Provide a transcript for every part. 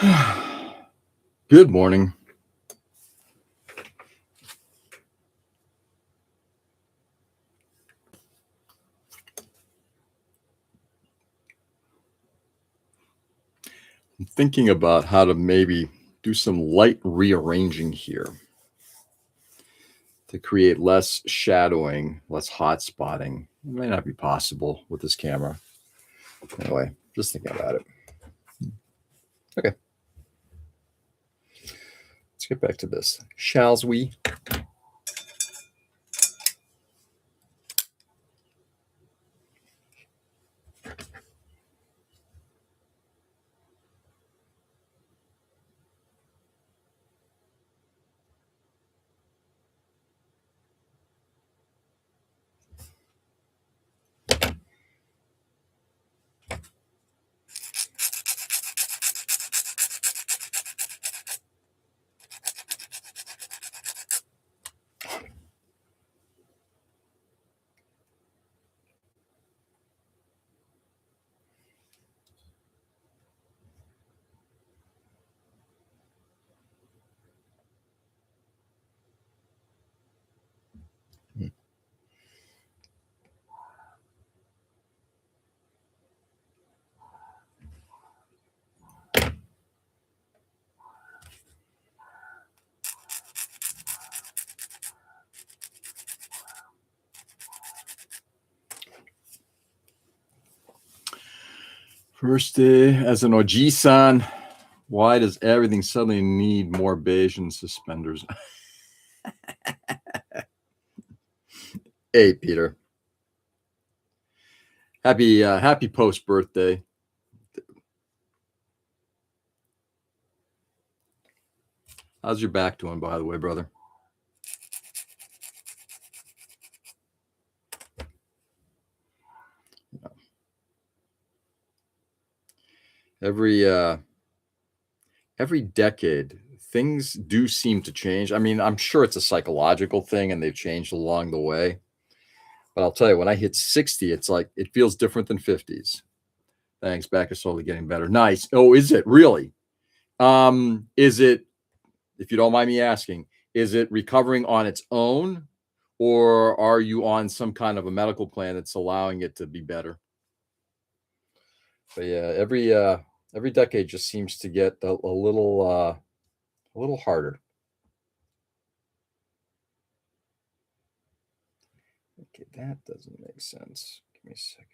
Good morning. I'm thinking about how to maybe do some light rearranging here to create less shadowing, less hot spotting. It may not be possible with this camera. Anyway, just thinking about it. Okay, let's get back to this. Shall we? First day as an Oji-san. Why does everything suddenly need more beige and suspenders? Hey, Peter. Happy post birthday. How's your back doing, by the way, brother? Every decade, things do seem to change. I mean, I'm sure it's a psychological thing and they've changed along the way. But I'll tell you, when I hit 60, it's like it feels different than 50s. Thanks. Back is slowly getting better. Nice. Oh, is it really? Is it, if you don't mind me asking, is it recovering on its own, or are you on some kind of a medical plan that's allowing it to be better? But yeah, every decade just seems to get a little harder. Okay, that doesn't make sense. Give me a second.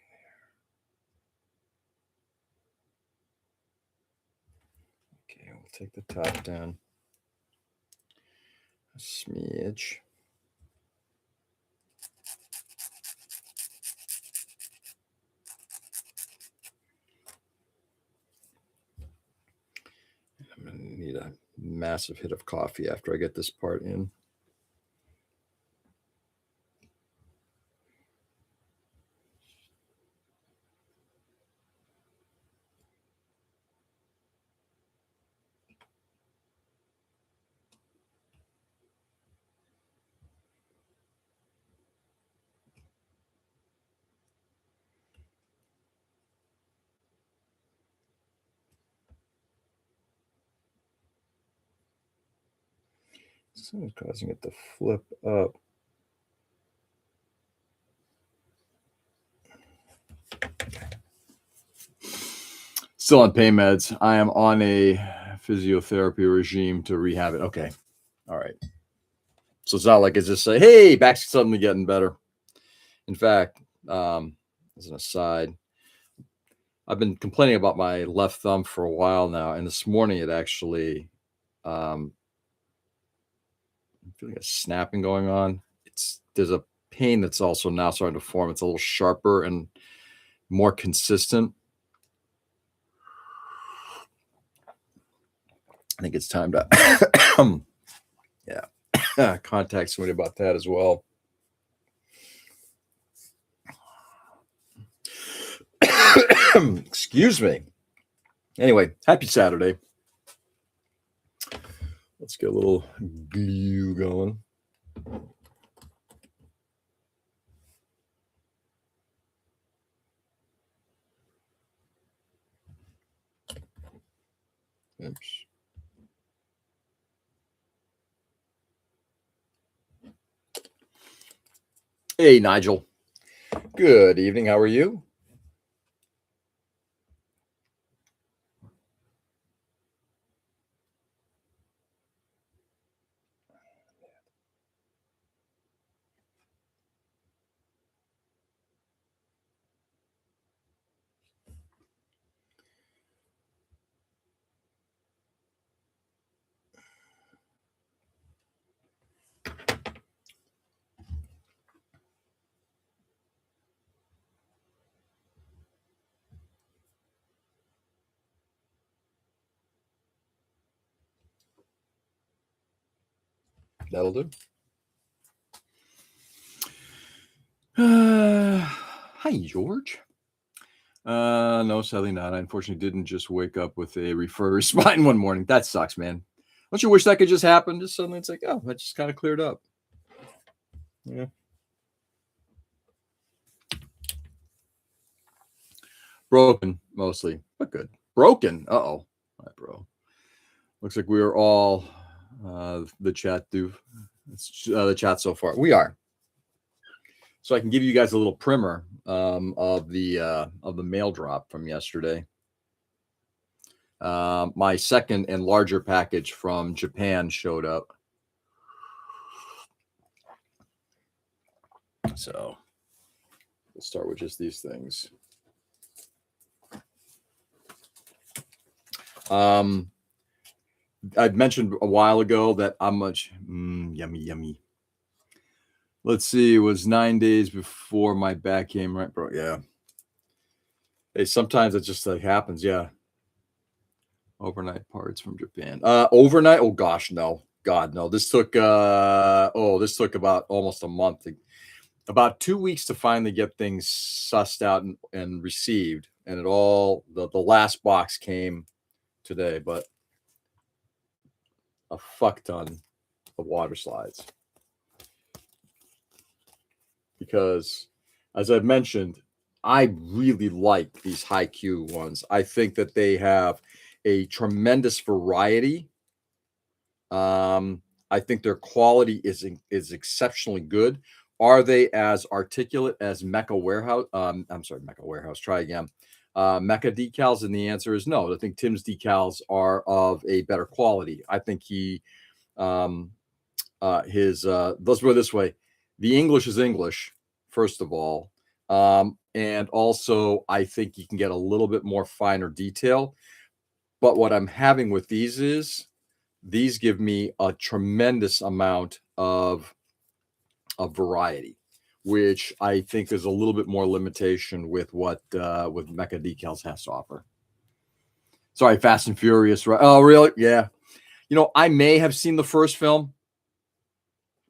Okay, we'll take the top down a smidge. I'm going to need a massive hit of coffee after I get this part in. Something's causing it to flip up. Still on pain meds. I am on a physiotherapy regime to rehab it. Okay. All right. So it's not like it's just say, hey, back's suddenly getting better. In fact, as an aside, I've been complaining about my left thumb for a while now, and this morning it actually, I'm feeling a snapping going on. There's a pain that's also now starting to form. It's a little sharper and more consistent. I think it's time to yeah contact somebody about that as well. Excuse me. Anyway, happy Saturday. Let's get a little glue going. Oops. Hey, Nigel. Good evening. How are you? That'll do. Hi, George. No, sadly not. I unfortunately didn't just wake up with a refer spine one morning. That sucks, man. Don't you wish that could just happen? Just suddenly it's like, oh, that just kind of cleared up. Yeah. Broken mostly, but good. Broken. Uh-oh. Hi, bro. Looks like we are all the chat do. It's the chat so far. We are. So I can give you guys a little primer of the mail drop from yesterday. My second and larger package from Japan showed up. So let's start with just these things. I'd mentioned a while ago that I'm much yummy. Let's see, it was 9 days before my back came, right, bro? Yeah. Hey, sometimes it just like happens. Yeah. Overnight parts from Japan. Overnight? Oh gosh, no. God, no. This took about almost a month. About 2 weeks to finally get things sussed out and received. And it all the last box came today, but a fuck ton of water slides. Because as I've mentioned, I really like these high Q ones. I think that they have a tremendous variety. I think their quality is exceptionally good. Are they as articulate as Mecha Warehouse? I'm sorry, Mecha Warehouse. Try again. Mecha decals, and the answer is no. I think Tim's decals are of a better quality. I think let's put it this way: the English is English, first of all, and also I think you can get a little bit more finer detail. But what I'm having with these is these give me a tremendous amount of variety, which I think is a little bit more limitation with what with Mecha Decals has to offer. Sorry, Fast and Furious, right? Oh, really? Yeah. I may have seen the first film.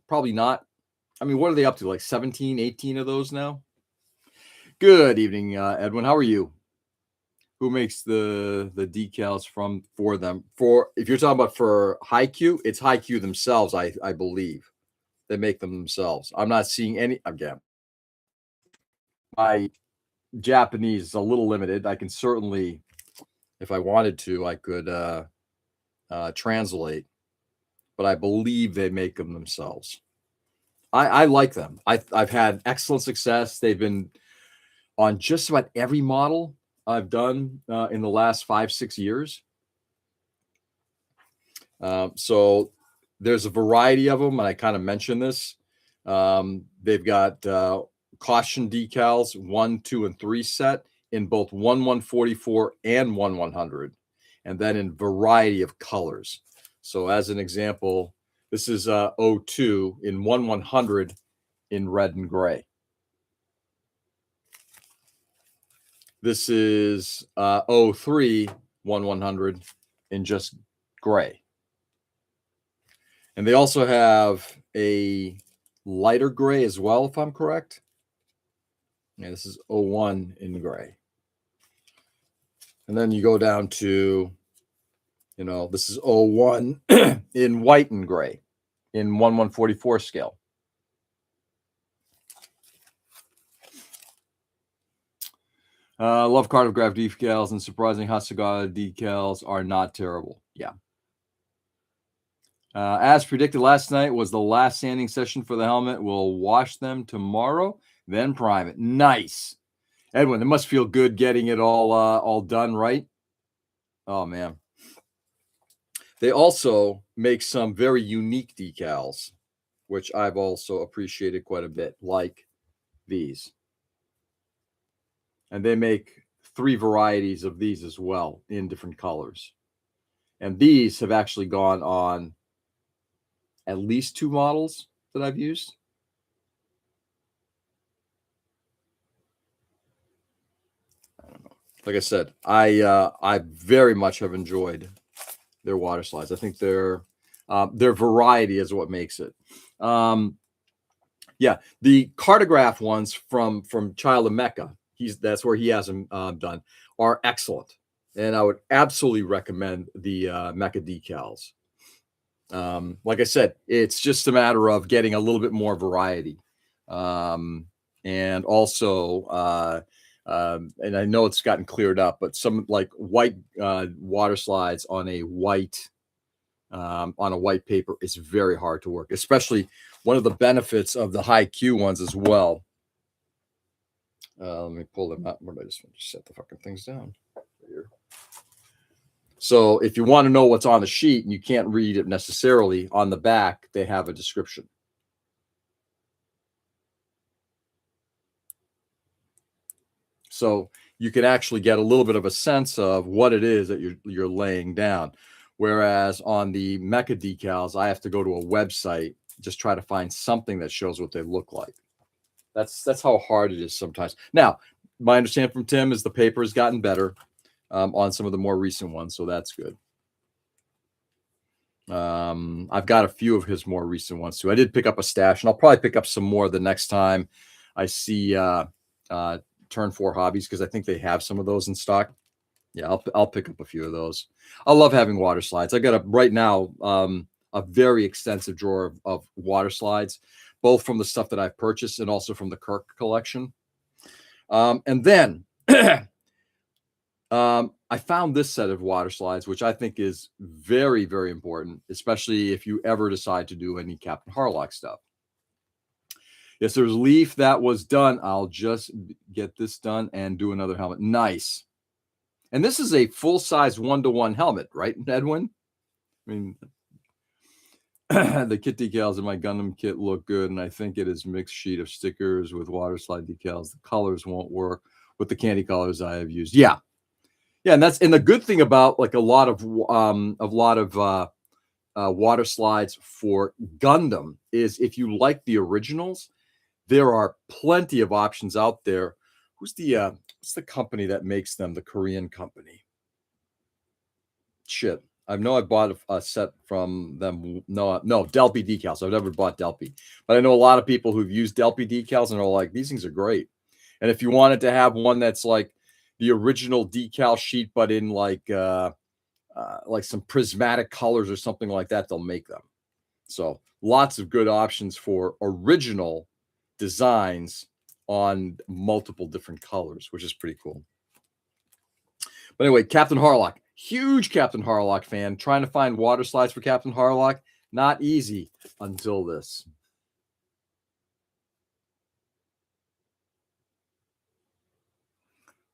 Probably not. I mean, what are they up to? Like 17, 18 of those now? Good evening, Edwin. How are you? Who makes the decals for them? For if you're talking about for Haikyuu, it's Haikyuu themselves, I believe. They make them themselves. I'm not seeing any again. My Japanese is a little limited. I can certainly, if I wanted to, I could translate, but I believe they make them themselves. I like them. I've had excellent success. They've been on just about every model I've done in the last 5-6 years. So there's a variety of them, and I kind of mentioned this. They've got caution decals 1, 2, and 3 set in both 1/144 and 1/100, and then in variety of colors. So as an example, this is 02 in 1/100 in red and gray. This is 03 1/100 in just gray. And they also have a lighter gray as well, if I'm correct. Yeah, this is 01 in gray. And then you go down to, this is 01 in white and gray in 1/144 scale. Love cartograph decals and surprising Hasagata decals are not terrible. Yeah. As predicted last night was the last sanding session for the helmet. We'll wash them tomorrow, then prime it. Nice. Edwin, it must feel good getting it all done, right? Oh, man. They also make some very unique decals, which I've also appreciated quite a bit, like these. And they make 3 varieties of these as well in different colors. And these have actually gone on at least 2 models that I've used. I don't know. Like I said, I very much have enjoyed their water slides. I think their variety is what makes it. Yeah, the cartograph ones from Child of Mecca, that's where he has them done, are excellent, and I would absolutely recommend the Mecca decals. Like I said, it's just a matter of getting a little bit more variety, and also, and I know it's gotten cleared up, but some like white water slides on a white paper is very hard to work, especially one of the benefits of the high Q ones as well. Let me pull them out. I just want to set the fucking things down here. So if you want to know what's on the sheet and you can't read it necessarily, on the back, they have a description. So you can actually get a little bit of a sense of what it is that you're laying down. Whereas on the Mecca decals, I have to go to a website, just try to find something that shows what they look like. That's how hard it is sometimes. Now, my understanding from Tim is the paper has gotten better on some of the more recent ones, so that's good. I've got a few of his more recent ones too. I did pick up a stash, and I'll probably pick up some more the next time I see Turn 4 Hobbies, because I think they have some of those in stock. Yeah, I'll pick up a few of those. I love having water slides. I got right now a very extensive drawer of water slides, both from the stuff that I've purchased and also from the Kirk collection. And then I found this set of water slides, which I think is very, very important, especially if you ever decide to do any Captain Harlock stuff. Yes, there's Leaf that was done. I'll just get this done and do another helmet. Nice. And this is a full-size 1-to-1 helmet, right, Edwin? I mean, the kit decals in my Gundam kit look good, and I think it is mixed sheet of stickers with water slide decals. The colors won't work with the candy colors I have used. Yeah, and the good thing about like a lot of water slides for Gundam is if you like the originals, there are plenty of options out there. What's the company that makes them? The Korean company. Shit. I know I bought a set from them. No, Delpy decals. I've never bought Delpy, but I know a lot of people who've used Delpy decals and are like, these things are great. And if you wanted to have one that's like the original decal sheet, but in like some prismatic colors or something like that, they'll make them. So lots of good options for original designs on multiple different colors, which is pretty cool. But anyway, Captain Harlock, huge Captain Harlock fan, trying to find water slides for Captain Harlock. Not easy until this.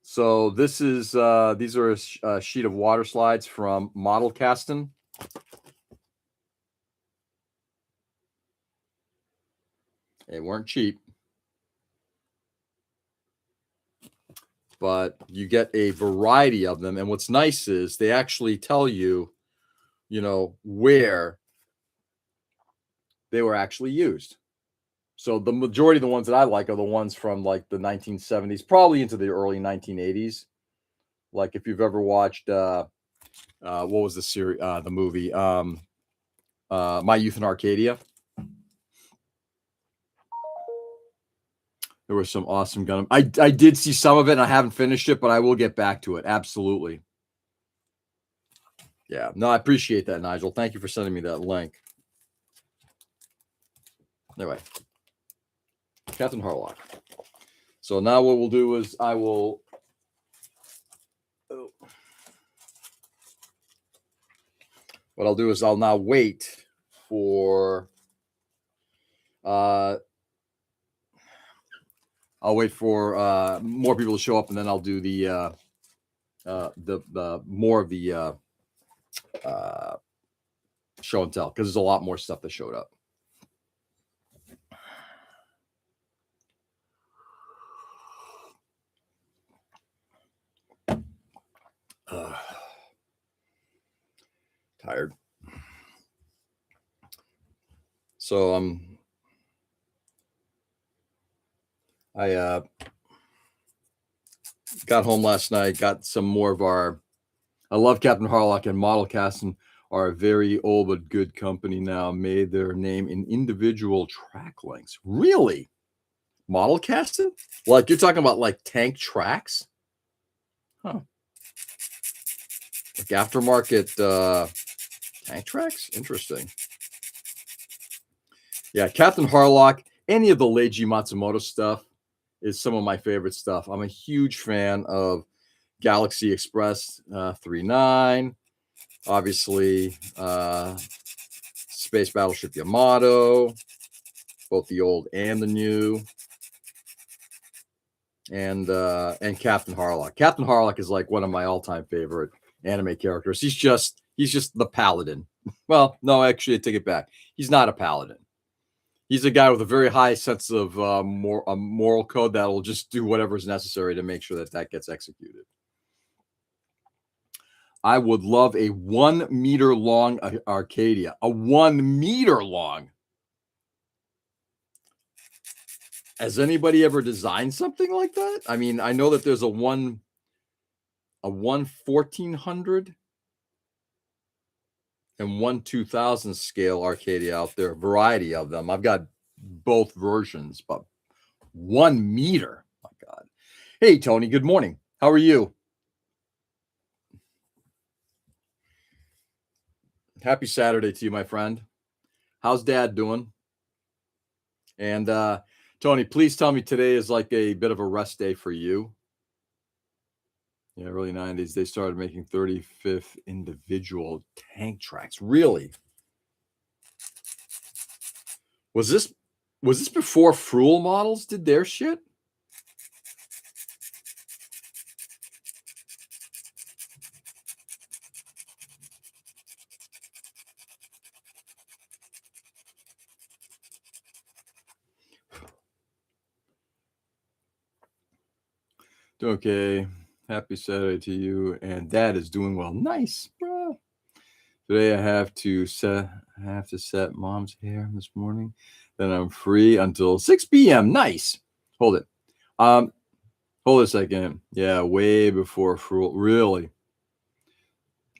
So this is these are a sheet of water slides from Model Casting. They weren't cheap, but you get a variety of them. And what's nice is they actually tell you, where they were actually used. So the majority of the ones that I like are the ones from like the 1970s, probably into the early 1980s. Like if you've ever watched, what was the series, the movie, My Youth in Arcadia. There was some awesome Gundam. I did see some of it, and I haven't finished it, but I will get back to it. Absolutely. Yeah. No, I appreciate that, Nigel. Thank you for sending me that link. Anyway, Captain Harlock. So now what we'll do is I will. what I'll do is I'll now wait for uh more people to show up, and then I'll do the more of the uh show and tell, because there's a lot more stuff that showed up. Tired. So I got home last night, got some more of our. I love Captain Harlock, and Model Casting are a very old but good company now. Made their name in individual track lengths. Really? Model Casting? Like you're talking about like tank tracks? Huh. Like aftermarket tank tracks? Interesting. Yeah, Captain Harlock, any of the Leiji Matsumoto stuff is some of my favorite stuff. I'm a huge fan of Galaxy Express 39, obviously Space Battleship Yamato, both the old and the new, and Captain Harlock. Captain Harlock is like one of my all-time favorite anime characters. He's just the paladin. Well, no, actually, I take it back. He's not a paladin. He's a guy with a very high sense of moral code that'll just do whatever is necessary to make sure that gets executed. I would love a 1 meter long Arcadia. A 1 meter long. Has anybody ever designed something like that? I mean, I know that there's a 1400 and 2000 scale Arcadia out there, a variety of them. I've got both versions, but 1 meter. My God. Hey, Tony, good morning. How are you? Happy Saturday to you, my friend. How's Dad doing? And Tony, please tell me today is like a bit of a rest day for you. Yeah, early 90s, they started making 35th individual tank tracks. Really? Was this before Fruel models did their shit? Okay. Happy Saturday to you. And Dad is doing well. Nice, bro. Today I have to set Mom's hair this morning. Then I'm free until 6 p.m. Nice. Hold it. Hold a second. Yeah, way before Fruel. Really.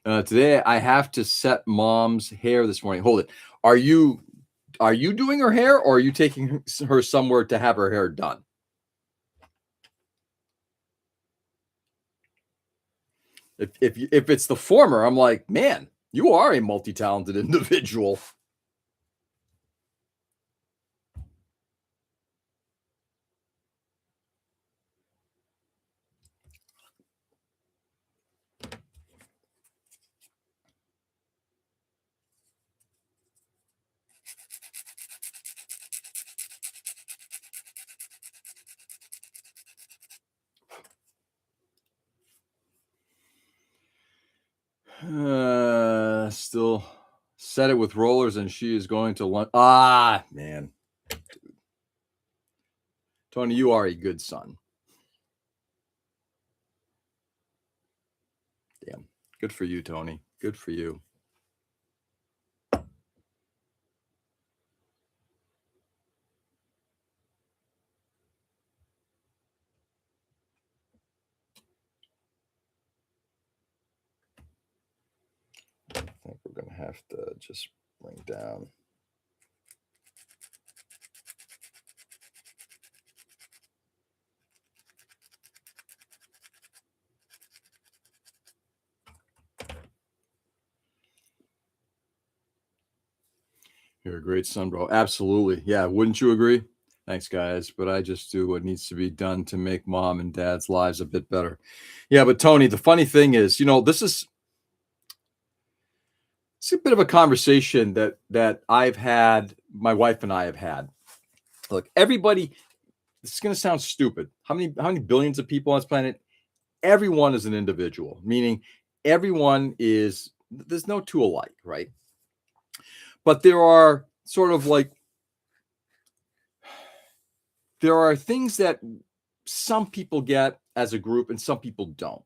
Today I have to set Mom's hair this morning. Hold it. Are you doing her hair, or are you taking her somewhere to have her hair done? If it's the former, I'm like, man, you are a multi-talented individual. Still set it with rollers, and she is going to lunch. Ah, man. Dude. Tony, you are a good son. Damn. Good for you, Tony. Good for you. I think we're going to have to just bring down. You're a great son, bro. Absolutely. Yeah. Wouldn't you agree? Thanks, guys. But I just do what needs to be done to make Mom and Dad's lives a bit better. Yeah. But Tony, the funny thing is, this is It's a bit of a conversation that I've had, my wife and I have had. Look, everybody, this is going to sound stupid. How many billions of people on this planet? Everyone is an individual, meaning everyone is, there's no two alike, right? But there are sort of like, there are things that some people get as a group and some people don't.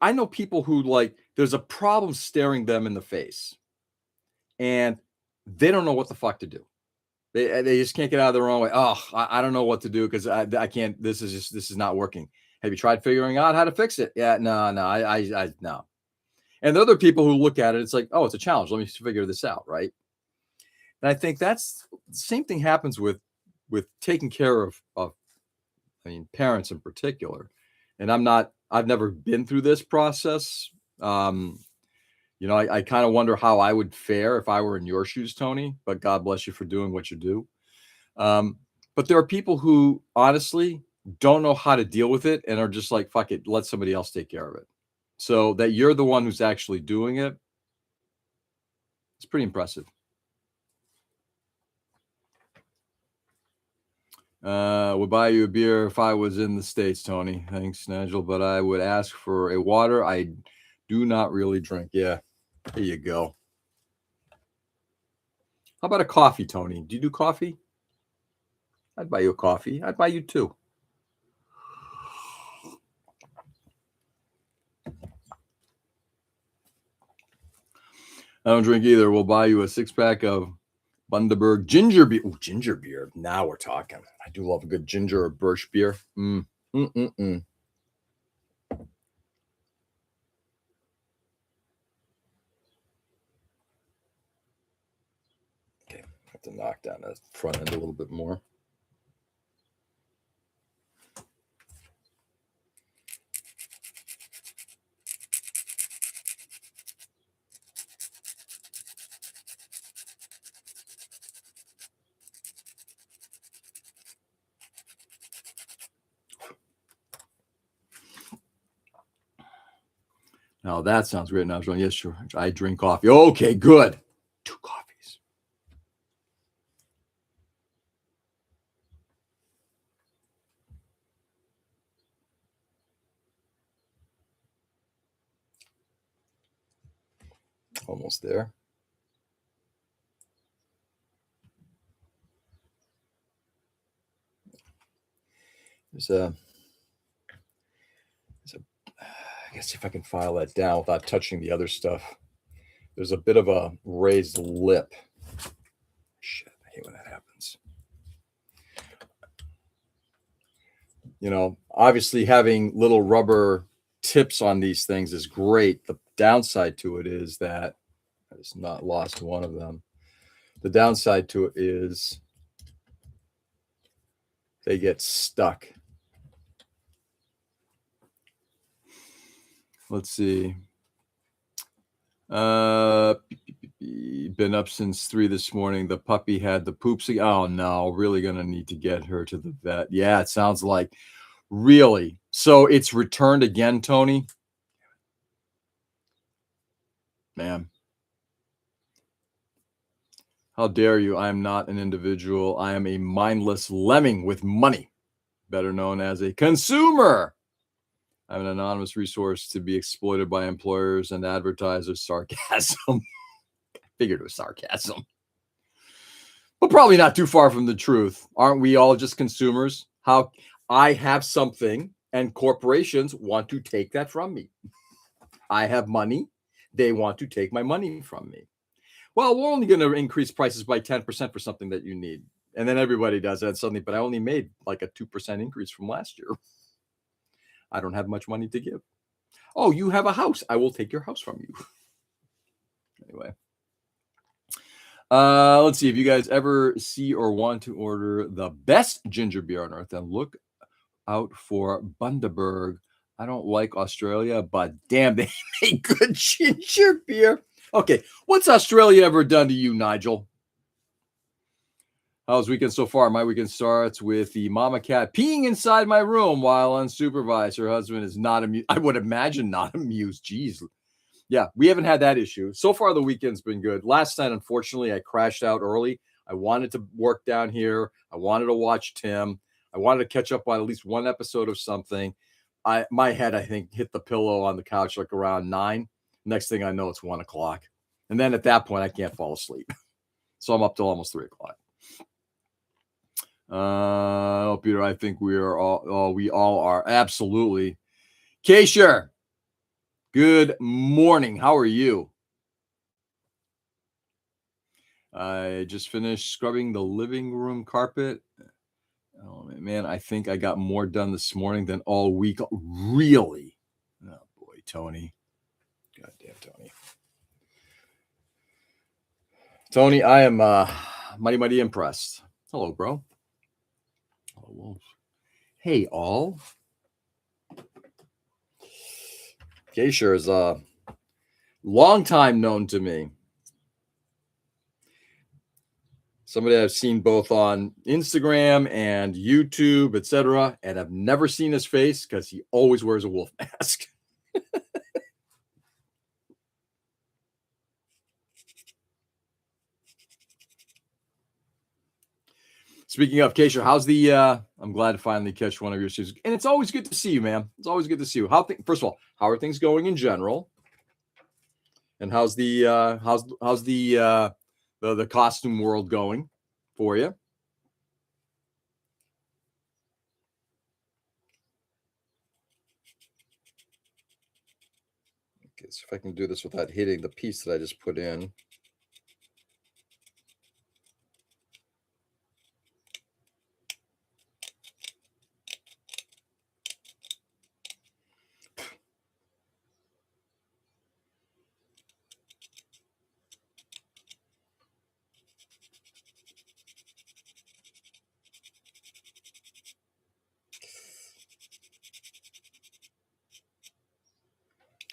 I know people who, like, there's a problem staring them in the face and they don't know what the fuck to do. They just can't get out of their own way. Oh, I don't know what to do because I can't. This is not working. Have you tried figuring out how to fix it? Yeah, no. I no. And the other people who look at it, it's like, oh, it's a challenge. Let me figure this out, right? And I think that's the same thing happens with taking care of I mean, parents in particular. And I've never been through this process. I kind of wonder how I would fare if I were in your shoes, Tony, but God bless you for doing what you do. But there are people who honestly don't know how to deal with it and are just like, fuck it, let somebody else take care of it. So that you're the one who's actually doing it, it's pretty impressive. Would buy you a beer if I was in the States, Tony. Thanks, Nigel. But I would ask for a water. I do not really drink. Yeah, there you go. How about a coffee, Tony? Do you do coffee? I'd buy you a coffee. I'd buy you two. I don't drink either. We'll buy you a 6-pack of Bundaberg ginger beer. Ooh, ginger beer. Now we're talking. I do love a good ginger or birch beer. Okay, I have to knock down that front end a little bit more. Now that sounds great. Now I was going, yes, sure. I drink coffee. Okay, good. 2 coffees. Almost there. I guess if I can file that down without touching the other stuff, there's a bit of a raised lip. Shit, I hate when that happens. Obviously having little rubber tips on these things is great. The downside to it is that I just not lost one of them. The downside to it is they get stuck. Let's see. Been up since 3 this morning. The puppy had the poops. Oh no, really gonna need to get her to the vet. Yeah, it sounds like really. So it's returned again, Tony. Man. How dare you? I am not an individual. I am a mindless lemming with money, better known as a consumer. I'm an anonymous resource to be exploited by employers and advertisers. Sarcasm. Figured it was sarcasm. But probably not too far from the truth. Aren't we all just consumers? How I have something and corporations want to take that from me. I have money. They want to take my money from me. Well, we're only going to increase prices by 10% for something that you need. And then everybody does that suddenly, but I only made like a 2% increase from last year. I don't have much money to give. Oh, you have a house. I will take your house from you. Anyway. Let's see if you guys ever see or want to order the best ginger beer on earth, then look out for Bundaberg. I don't like Australia, but damn, they make good ginger beer. Okay, what's Australia ever done to you, Nigel? How's weekend so far? My weekend starts with the mama cat peeing inside my room while unsupervised. Her husband is not amused. I would imagine not amused. Jeez. Yeah, we haven't had that issue. So far, the weekend's been good. Last night, unfortunately, I crashed out early. I wanted to work down here. I wanted to watch Tim. I wanted to catch up on at least one episode of something. My head, I think, hit the pillow on the couch like around 9. Next thing I know, it's 1 o'clock. And then at that point, I can't fall asleep. So I'm up till almost 3 o'clock. Peter, I think we all are. Absolutely. Keisha, good morning. How are you? I just finished scrubbing the living room carpet. Oh man, I think I got more done this morning than all week. Really? Oh boy, Tony. Goddamn Tony. Tony, I am mighty impressed. Hello, bro. Hello, Wolf. Hey, all. Keisha is a long time known to me. Somebody I've seen both on Instagram and YouTube, etc., and I've never seen his face because he always wears a wolf mask. Speaking of Keisha, how's the? I'm glad to finally catch one of your shoes, and it's always good to see you, man. It's always good to see you. First of all, how are things going in general? And how's the the costume world going for you? Okay, so if I can do this without hitting the piece that I just put in.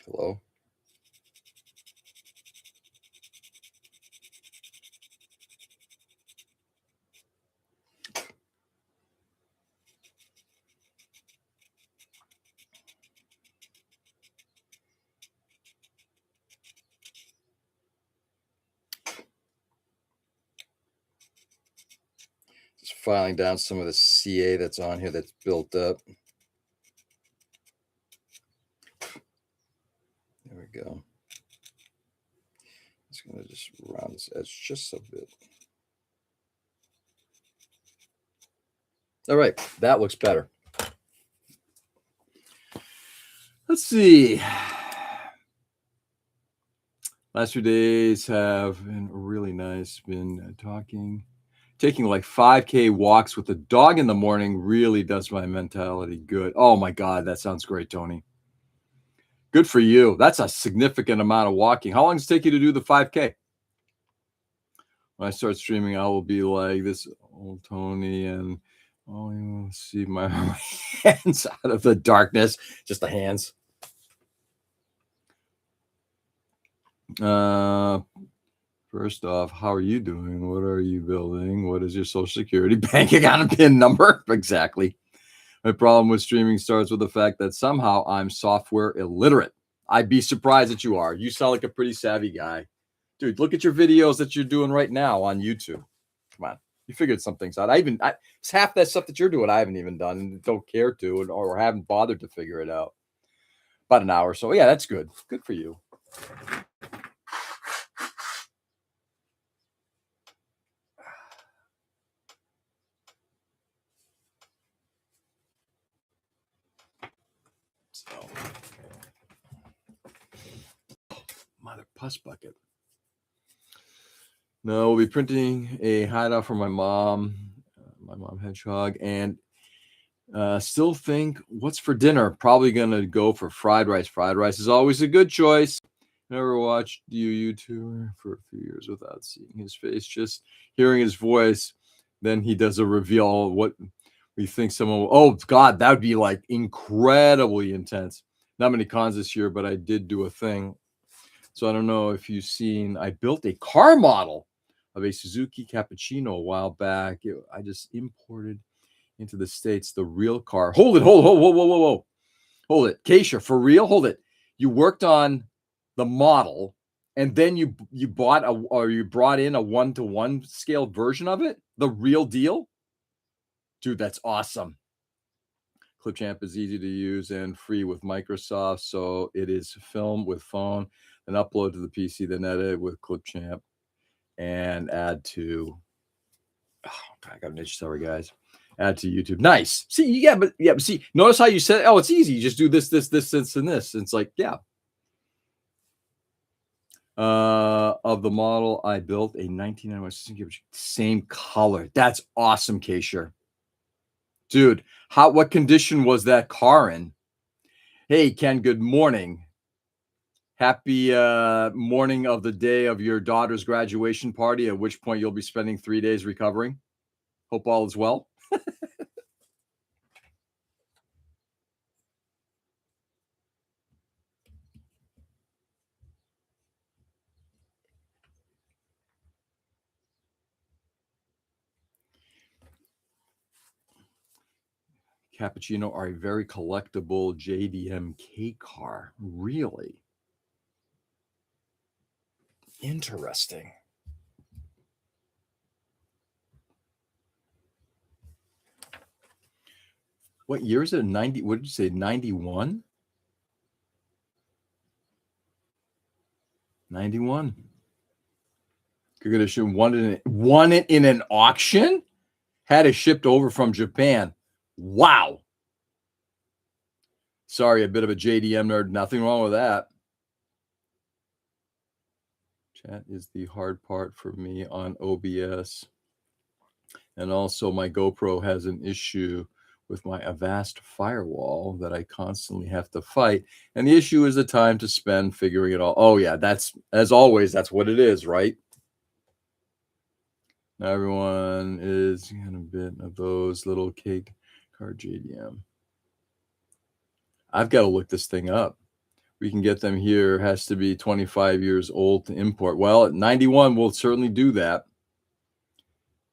Hello. Just filing down some of the CA that's on here that's built up. There we go. Just going to just round this edge just a bit. All right, that looks better. Let's see. Last few days have been really nice. Been taking like 5K walks with the dog in the morning really does my mentality good. Oh my God, that sounds great, Tony. Good for you. That's a significant amount of walking. How long does it take you to do the 5K? When I start streaming, I will be like this old Tony, and oh, you will see my hands out of the darkness. Just the hands. First off, how are you doing? What are you building? What is your social security bank account and PIN number? Exactly. My problem with streaming starts with the fact that somehow I'm software illiterate. I'd be surprised that you are. You sound like a pretty savvy guy. Dude, look at your videos that you're doing right now on YouTube. Come on. You figured some things out. It's half that stuff that you're doing I haven't even done and don't care to or haven't bothered to figure it out. About an hour or so. Yeah, that's good. Good for you. So, mother pus bucket. No, we'll be printing a hideout for my mom hedgehog, and still think what's for dinner. Probably gonna go for fried rice. Fried rice is always a good choice. Never watched you YouTuber for a few years without seeing his face, just hearing his voice. Then he does a reveal what we think someone will, oh God, that would be like incredibly intense. Not many cons this year, but I did do a thing. So I don't know if you've seen, I built a car model of a Suzuki Cappuccino a while back. I just imported into the States the real car. Hold it, hold it. Keisha, for real? Hold it. You worked on the model, and then you bought you brought in a 1-to-1 scale version of it, the real deal? Dude, that's awesome. Clipchamp is easy to use and free with Microsoft, so it is film with phone, then upload to the PC, then edit with Clipchamp, and add to. Oh, I got an itch. Sorry, guys. Add to YouTube. Nice. See, but see, notice how you said, oh, it's easy. You just do this, and this. It's like, yeah. Of the model I built, a 1991 same color. That's awesome, Keisha. Dude, what condition was that car in? Hey, Ken, good morning. Happy morning of the day of your daughter's graduation party, at which point you'll be spending 3 days recovering. Hope all is well. Cappuccino are a very collectible JDMK car. Really? Interesting. What year is it? 90? What did you say? 91? 91. You're gonna shoot won it in an auction? Had it shipped over from Japan. Wow. Sorry, a bit of a JDM nerd. Nothing wrong with that. Chat is the hard part for me on OBS. And also my GoPro has an issue with my Avast firewall that I constantly have to fight. And the issue is the time to spend figuring it all. Oh yeah, that's, as always, that's what it is, right? Now everyone is getting a bit of those little cake card JDM. I've got to look this thing up. We can get them here. Has to be 25 years old to import. Well, at 91, we'll certainly do that.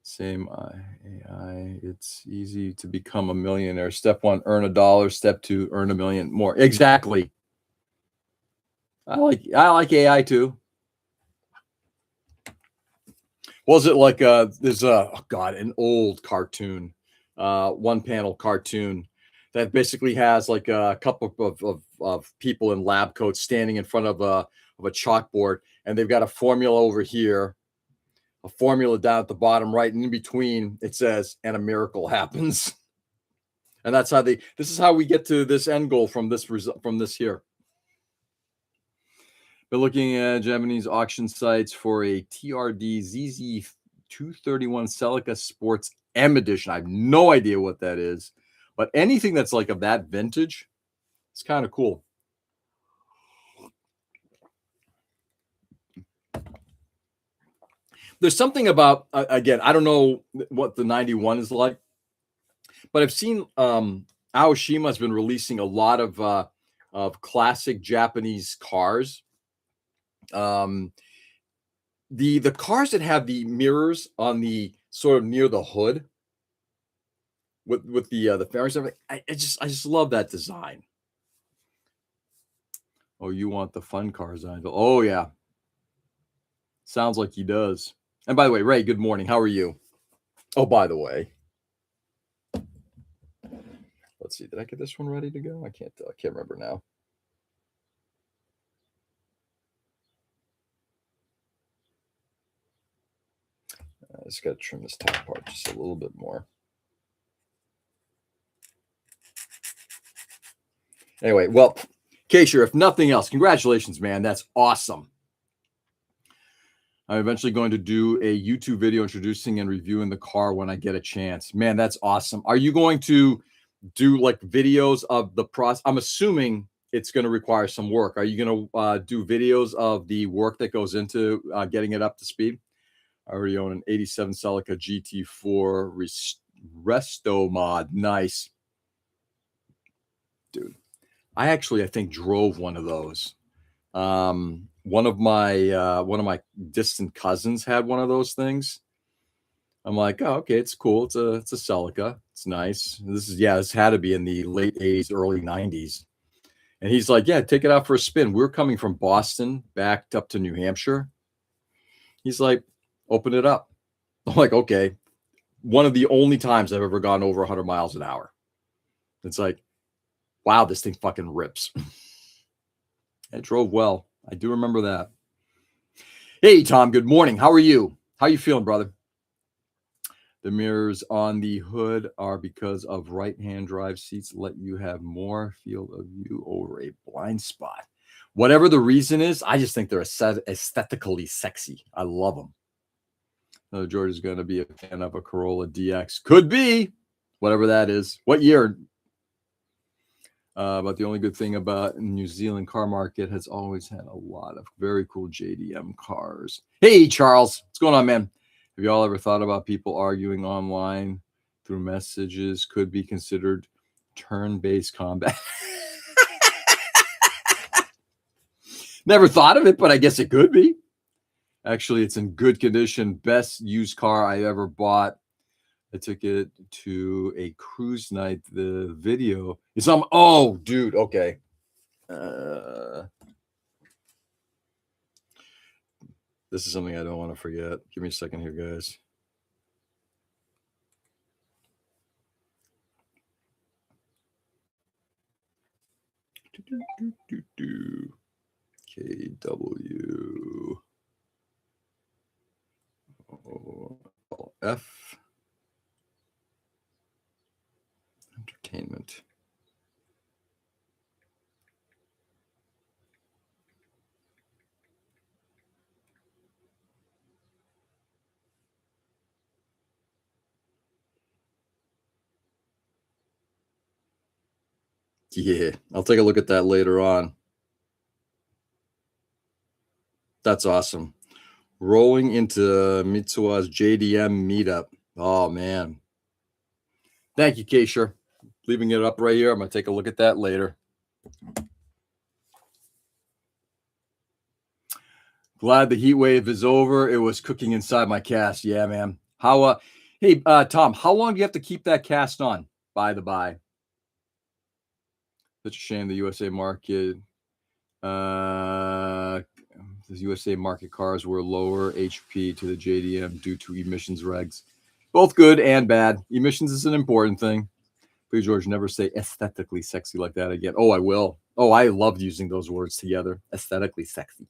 Same AI. It's easy to become a millionaire. Step 1, earn $1. Step 2, earn $1 million more. Exactly. I like AI too. Was it like there's an old cartoon, one panel cartoon that basically has like a couple of people in lab coats standing in front of a chalkboard, and they've got a formula over here, a formula down at the bottom right, and in between it says, and a miracle happens. And that's how this is how we get to this end goal from this here. Been looking at Japanese auction sites for a TRD ZZ231 Celica Sports M Edition. I have no idea what that is, but anything that's like of that vintage, it's kind of cool. There's something about, again, I don't know what the 91 is like, but I've seen Aoshima has been releasing a lot of classic Japanese cars. The cars that have the mirrors on the sort of near the hood with the fairings, everything. I just love that design. Oh, you want the fun cars, Angel? Oh yeah, sounds like he does. And by the way, Ray, good morning. How are you? Oh, by the way, let's see. Did I get this one ready to go? I can't remember now. I just got to trim this top part just a little bit more. Anyway, well, Keisha, if nothing else, congratulations, man. That's awesome. I'm eventually going to do a YouTube video introducing and reviewing the car when I get a chance. Man, that's awesome. Are you going to do like videos of the process? I'm assuming it's going to require some work. Are you going to do videos of the work that goes into getting it up to speed? I already own an 87 Celica GT4 Resto mod. Nice. Dude, I think drove one of those. One of my distant cousins had one of those things. I'm like, oh, okay, it's cool. It's a Celica. It's nice. This had to be in the late 80s, early 90s. And he's like, yeah, take it out for a spin. We're coming from Boston back up to New Hampshire. He's like, open it up. I'm like, okay. One of the only times I've ever gone over 100 miles an hour. It's like, wow, this thing fucking rips. It drove well. I do remember that. Hey, Tom, good morning. How are you? How you feeling, brother? The mirrors on the hood are because of right-hand drive seats let you have more field of view over a blind spot. Whatever the reason is, I just think they're aesthetically sexy. I love them. George is going to be a fan of a Corolla DX. Could be, whatever that is. What year? But the only good thing about New Zealand car market has always had a lot of very cool JDM cars. Hey, Charles. What's going on, man? Have you all ever thought about people arguing online through messages could be considered turn-based combat? Never thought of it, but I guess it could be. Actually, it's in good condition. Best used car I ever bought. I took it to a cruise night. The video is on. Oh, dude. Okay. This is something I don't want to forget. Give me a second here, guys. KW. F. Entertainment. Yeah, I'll take a look at that later on. That's awesome. Rolling into Mitsuwa's JDM meetup. Oh, man. Thank you, Keisha. Leaving it up right here. I'm going to take a look at that later. Glad the heat wave is over. It was cooking inside my cast. Yeah, man. How, hey, Tom, how long do you have to keep that cast on, by the by? Such a shame the USA market. The USA market cars were lower HP to the JDM due to emissions regs. Both good and bad. Emissions is an important thing. Please, George, never say aesthetically sexy like that again. Oh, I will. Oh, I loved using those words together. Aesthetically sexy.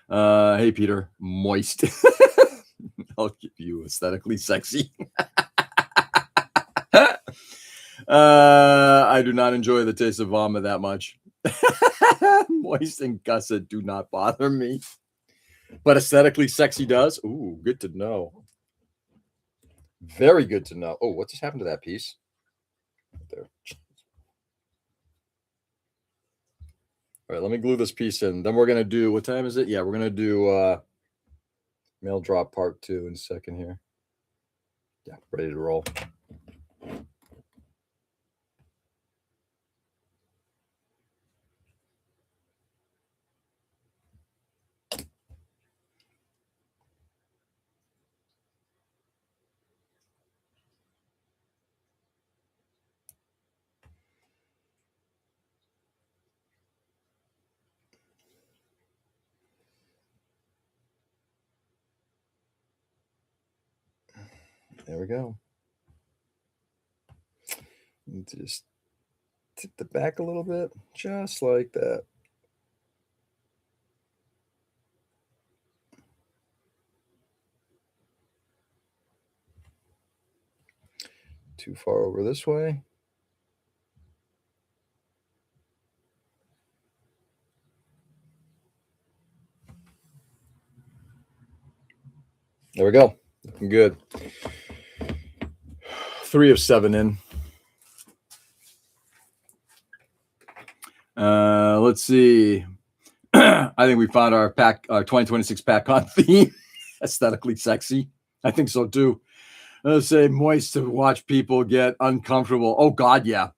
Hey, Peter. Moist. I'll give you aesthetically sexy. I do not enjoy the taste of vomit that much. Moist and gusset do not bother me. But aesthetically sexy does. Ooh, good to know. Very good to know. Oh, what just happened to that piece? Right there. All right, let me glue this piece in. Then we're going to do, what time is it? Yeah, we're going to do mail drop part 2 in a second here. Yeah, ready to roll. There we go. Just tip the back a little bit, just like that. Too far over this way. There we go. Looking good. 3 of 7 in. Let's see. I think we found our 2026 PackCon theme. Aesthetically sexy. I think so too. Let's say moist to watch people get uncomfortable. Oh God, yeah.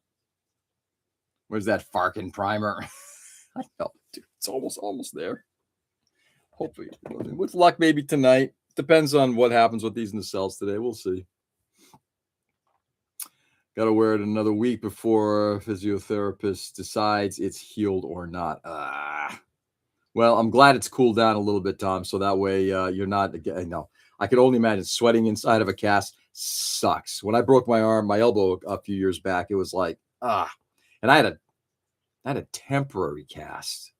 Where's that Farkin primer? I know, dude. It's almost there. Hopefully, with luck, maybe tonight. Depends on what happens with these nacelles today. We'll see. Got to wear it another week before a physiotherapist decides it's healed or not. Well, I'm glad it's cooled down a little bit, Tom. So that way you're not, no, I could only imagine sweating inside of a cast sucks. When I broke my arm, my elbow a few years back, it was like, and I had a temporary cast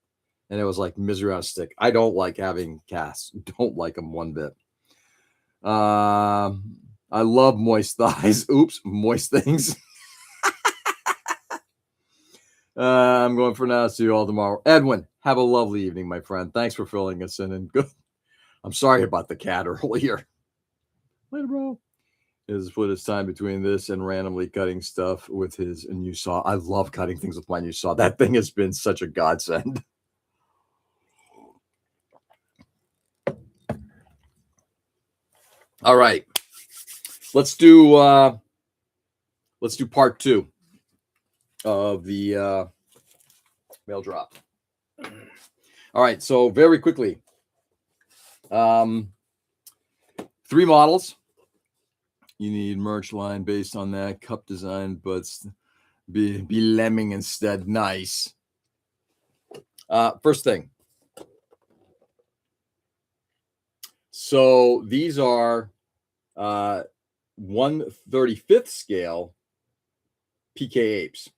and it was like misery on a stick. I don't like having casts. Don't like them one bit. I love moist thighs. Oops, moist things. I'm going for now. See you all tomorrow. Edwin, have a lovely evening, my friend. Thanks for filling us in. And good. I'm sorry about the cat earlier. Later, bro. Is split his time between this and randomly cutting stuff with his new saw. I love cutting things with my new saw. That thing has been such a godsend. All right. Let's do part 2 of the mail drop. All right, so very quickly. 3 models. You need merch line based on that cup design, but be lemming instead. Nice. First thing. So these are 1/35th scale PK apes.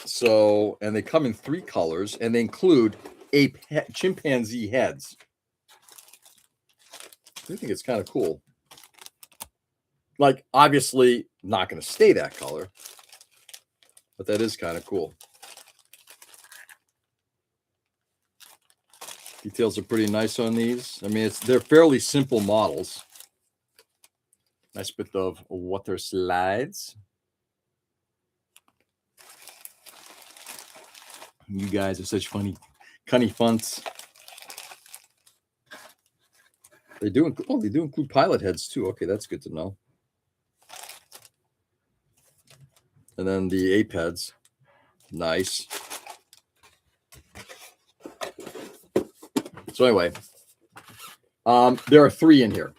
So, and they come in 3 colors, and they include ape chimpanzee heads. I think it's kind of cool. Like, obviously, not going to stay that color, but that is kind of cool. Details are pretty nice on these. I mean, they're fairly simple models. Nice bit of water slides. You guys are such funny funts. They do include pilot heads too. Okay, that's good to know. And then the ape heads. Nice. So anyway, there are 3 in here.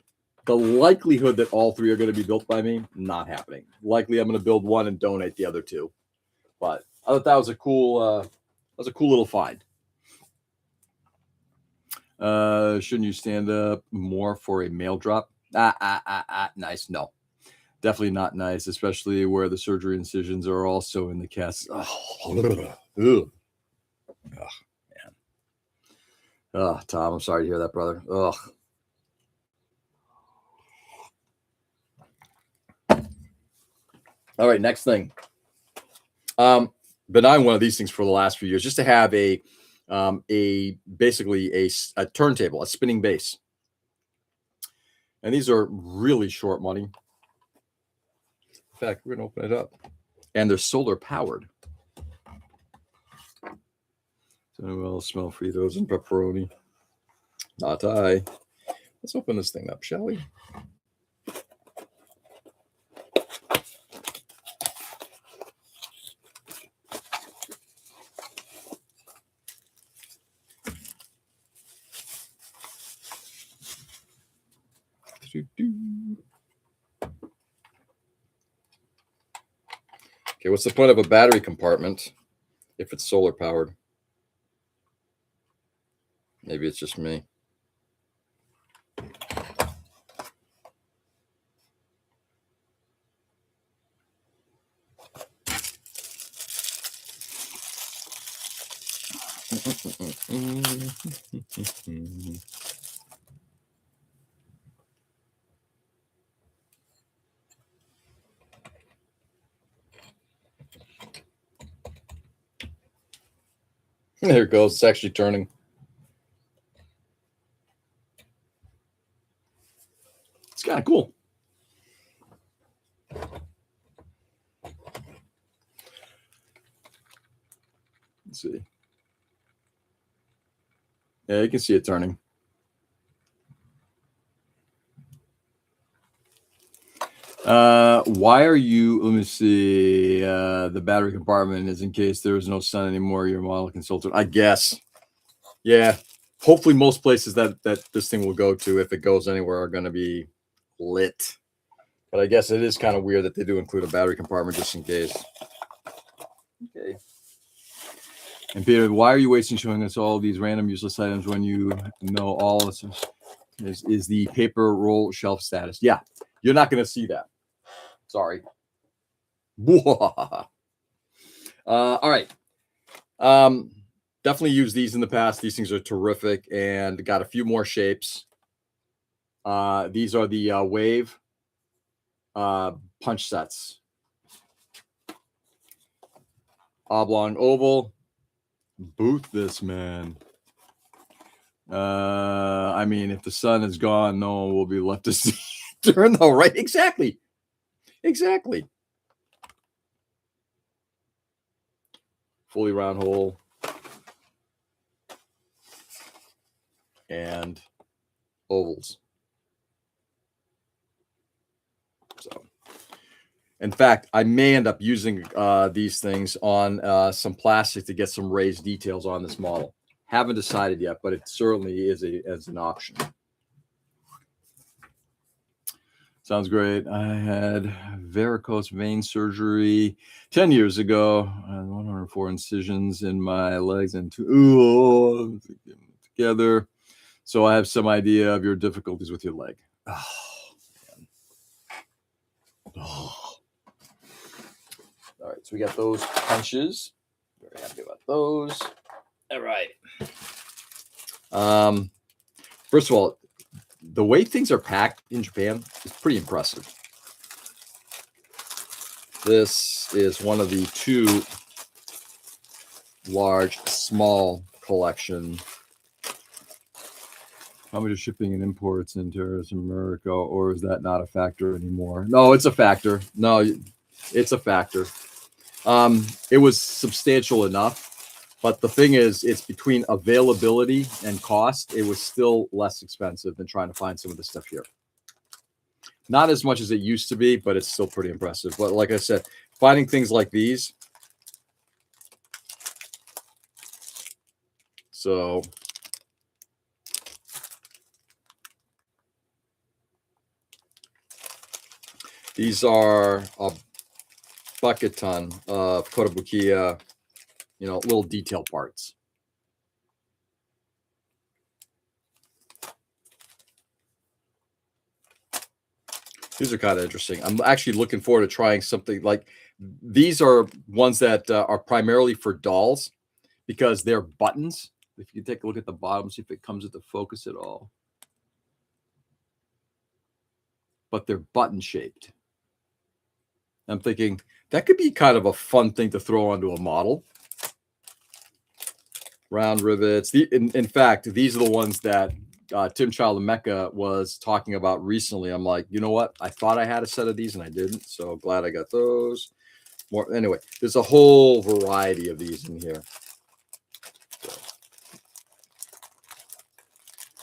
The likelihood that all 3 are going to be built by me, not happening. Likely I'm going to build 1 and donate the other 2. But I thought that was a cool little find. Shouldn't you stand up more for a mail drop? Nice. No, definitely not nice, especially where the surgery incisions are also in the cast. Oh, man. Oh, Tom, I'm sorry to hear that, brother. Ugh. All right, next thing. Been eyeing one of these things for the last few years, just to have basically a turntable, a spinning base. And these are really short money. In fact, we're gonna open it up, and they're solar powered. So I'll smell Fritos and pepperoni. Not I. Let's open this thing up, shall we? Okay, what's the point of a battery compartment if it's solar powered? Maybe it's just me. There it goes. It's actually turning. It's kind of cool. Let's see. Yeah, you can see it turning. Why are you, let me see, the battery compartment is in case there is no sun anymore, your model consultant, I guess. Yeah, hopefully most places that this thing will go to, if it goes anywhere, are going to be lit. But I guess it is kind of weird that they do include a battery compartment just in case. Okay. And Peter, why are you wasting showing us all these random useless items when you know all this is the paper roll shelf status? Yeah, you're not going to see that. Sorry. All right. Definitely used these in the past. These things are terrific and got a few more shapes. These are the wave punch sets. Oblong oval. Booth this, man. I mean, if the sun is gone, no one will be left to see. Turn though, right? Exactly. Fully round hole. And ovals. So, in fact, I may end up using these things on some plastic to get some raised details on this model. Haven't decided yet, but it certainly is as an option. Sounds great. I had varicose vein surgery 10 years ago. I had 104 incisions in my legs and two together. So I have some idea of your difficulties with your leg. Oh, man. Oh. All right, so we got those punches. Very happy about those. All right. First of all, the way things are packed in Japan is pretty impressive. This is one of the two large, small collection. How much is shipping and imports into America, or is that not a factor anymore? No, it's a factor. No, it's a factor. It was substantial enough. But the thing is, it's between availability and cost. It was still less expensive than trying to find some of the stuff here. Not as much as it used to be, but it's still pretty impressive. But like I said, finding things like these. So these are a bucket ton of kotobukiya, little detail parts. These are kind of interesting. I'm actually looking forward to trying something like these. Are ones that are primarily for dolls because they're buttons. If you take a look at the bottom, see if it comes into focus at all. But they're button shaped. I'm thinking that could be kind of a fun thing to throw onto a model. Round rivets. In fact, these are the ones that Tim Child of Mecca was talking about recently. I'm like, you know what? I thought I had a set of these and I didn't. So glad I got those. More anyway, there's a whole variety of these in here. So.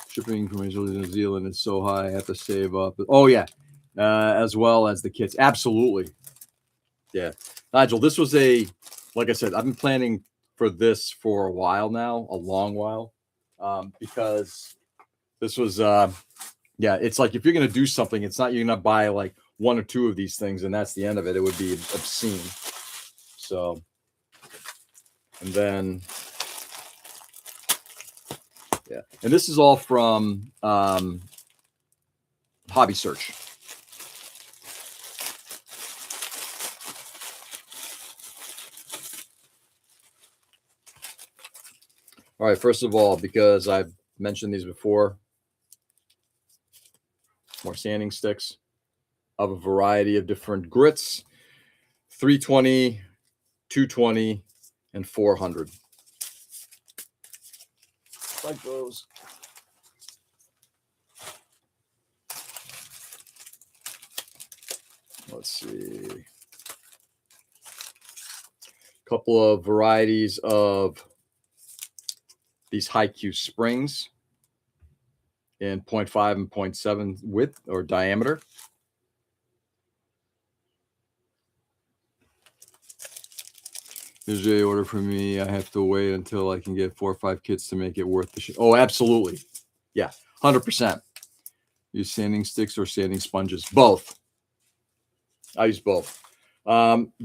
Shipping from Australia to New Zealand is so high, I have to save up. Oh yeah, as well as the kits. Absolutely. Yeah, Nigel, this was like I said, I've been planning for this for a while now, a long while, because this was, it's like if you're going to do something, it's not you're going to buy like one or two of these things and that's the end of it. It would be obscene. So, and then, yeah, and this is all from Hobby Search. All right, first of all, because I've mentioned these before, more sanding sticks of a variety of different grits, 320, 220, and 400. Like those. Let's see. A couple of varieties of these high Q springs in 0.5 and 0.7 width or diameter. There's a order for me. I have to wait until I can get 4 or 5 kits to make it worth the shit. Oh, absolutely. Yeah, 100%. Use sanding sticks or sanding sponges. Both. I use both.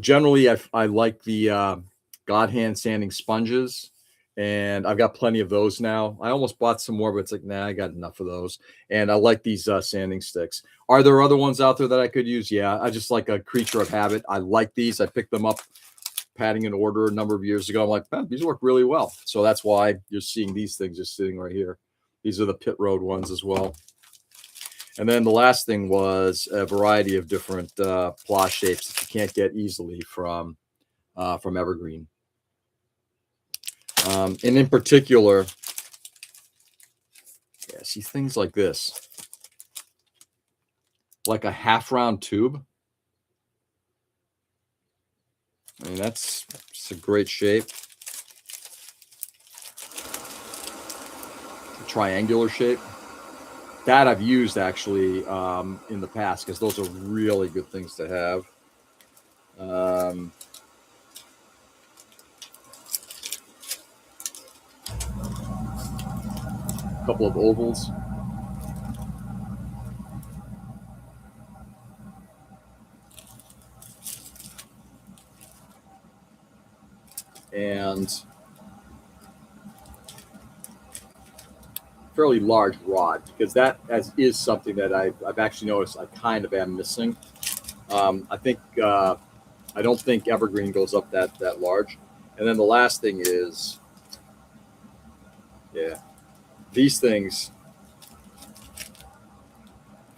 Generally, I like the God hand sanding sponges, and I've got plenty of those now. I almost bought some more, but it's like, nah, I got enough of those. And I like these sanding sticks. Are there other ones out there that I could use? Yeah, I just like a creature of habit. I like these. I picked them up padding an order a number of years ago. I'm like, man, these work really well. So that's why you're seeing these things just sitting right here. These are the pit road ones as well. And then the last thing was a variety of different plow shapes that you can't get easily from Evergreen. And in particular, yeah, see things like this, like a half round tube. I mean, it's a great shape. A triangular shape. That I've used actually in the past because those are really good things to have. A couple of ovals. And fairly large rod because that is something that I've actually noticed I kind of am missing. I think I don't think Evergreen goes up that large. And then the last thing is, yeah, these things,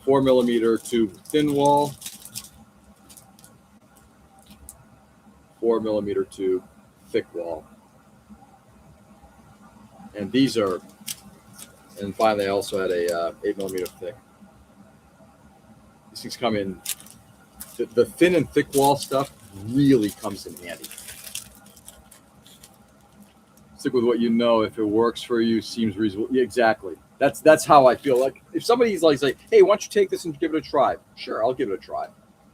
4mm tube thin wall, 4mm tube thick wall, and these are. And finally, I also had a 8mm thick. These things come in. The thin and thick wall stuff really comes in handy. Stick with what you know. If it works for you, seems reasonable. Yeah, exactly. That's how I feel. Like if somebody's like, hey, why don't you take this and give it a try? Sure, I'll give it a try.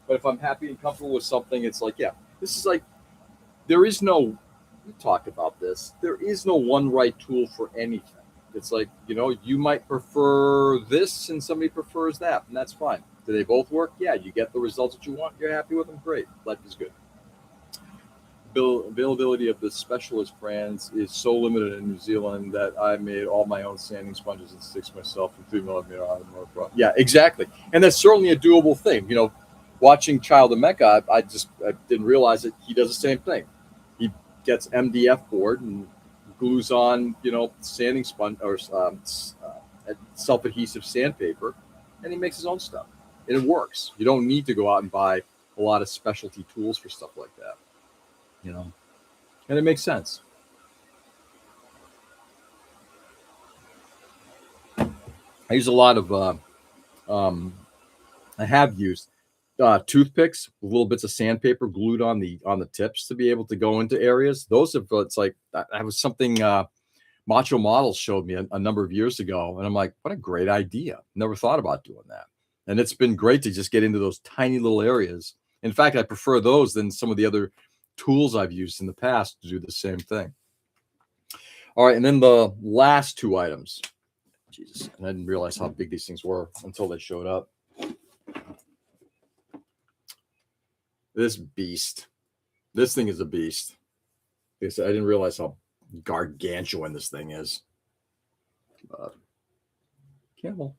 But if I'm happy and comfortable with something, it's like, yeah, this is like, there is no, we talked about this, there is no one right tool for anything. It's like, you might prefer this and somebody prefers that, and that's fine. Do they both work? Yeah, you get the results that you want. You're happy with them. Great. Life is good. Availability of the specialist brands is so limited in New Zealand that I made all my own sanding sponges and sticks myself in 3mm. Yeah, exactly. And that's certainly a doable thing. Watching Child of Mecca, I didn't realize that he does the same thing. He gets MDF board and glues on, sanding sponge or self-adhesive sandpaper, and he makes his own stuff. And it works. You don't need to go out and buy a lot of specialty tools for stuff like that. And it makes sense. I use a lot of, I have used toothpicks with little bits of sandpaper glued on the tips to be able to go into areas. Those have, it's like, that was something Macho Models showed me a number of years ago. And I'm like, what a great idea. Never thought about doing that. And it's been great to just get into those tiny little areas. In fact, I prefer those than some of the other tools I've used in the past to do the same thing. All right, and then the last two items. Jesus, and I didn't realize how big these things were until they showed up. This beast. This thing is a beast. I didn't realize how gargantuan this thing is. Camel.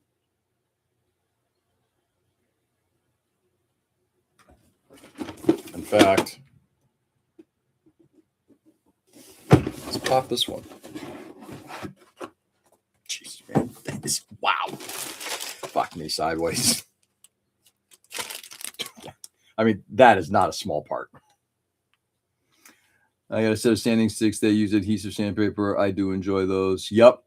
In fact, let's pop this one. Jeez, man. Wow. Fuck me sideways. I mean, that is not a small part. I got a set of sanding sticks. They use adhesive sandpaper. I do enjoy those. Yep.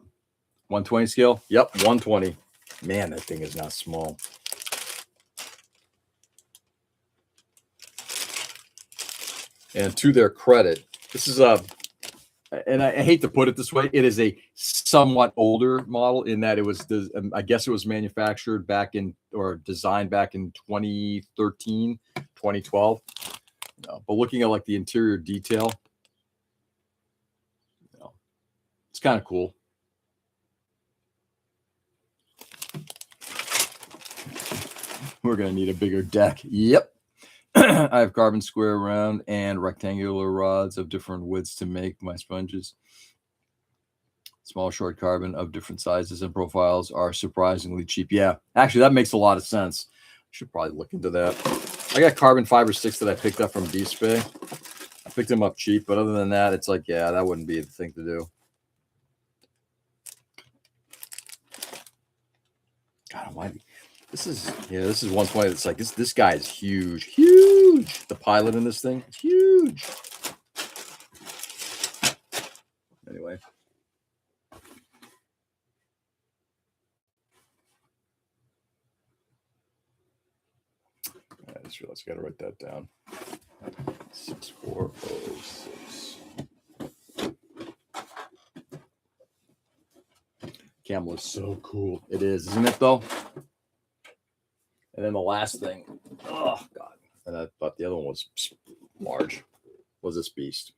120 scale? Yep, 120. Man, that thing is not small. And to their credit, this is and I hate to put it this way, it is a somewhat older model in that it was, I guess it was manufactured back in, or designed back in 2013, 2012. But looking at like the interior detail, it's kind of cool. We're going to need a bigger deck. Yep. I have carbon square, round, and rectangular rods of different widths to make my sponges. Small short carbon of different sizes and profiles are surprisingly cheap. Yeah, actually, that makes a lot of sense. I should probably look into that. I got carbon fiber sticks that I picked up from D-Spay. I picked them up cheap, but other than that, it's like, yeah, that wouldn't be the thing to do. God almighty. This is 120. It's like this guy is huge. The pilot in this thing is huge. Anyway. I just realized I got to write that down. 6406. Camel is so cool. It is, isn't it, though? And then the last thing. Oh, God. And I thought the other one was large. Was this beast?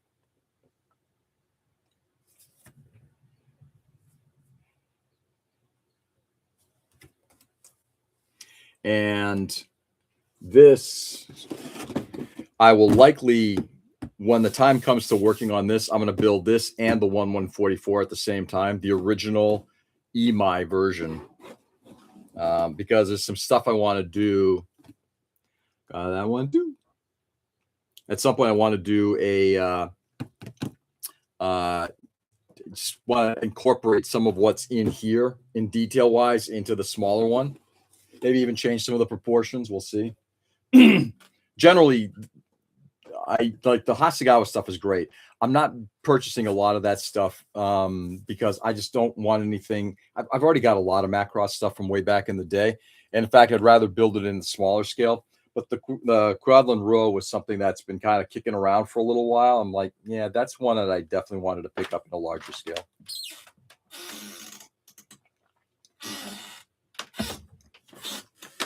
And this, I will likely, when the time comes to working on this, I'm going to build this and the 144 at the same time, the original EMI version, because there's some stuff I want to do. That one too. At some point, I want to do just want to incorporate some of what's in here in detail wise into the smaller one. Maybe even change some of the proportions. We'll see. Generally, I like the Hasegawa stuff is great. I'm not purchasing a lot of that stuff because I just don't want anything. I've already got a lot of Macross stuff from way back in the day. And in fact, I'd rather build it in the smaller scale. But the Quadland Row was something that's been kind of kicking around for a little while. I'm like, yeah, that's one that I definitely wanted to pick up in a larger scale.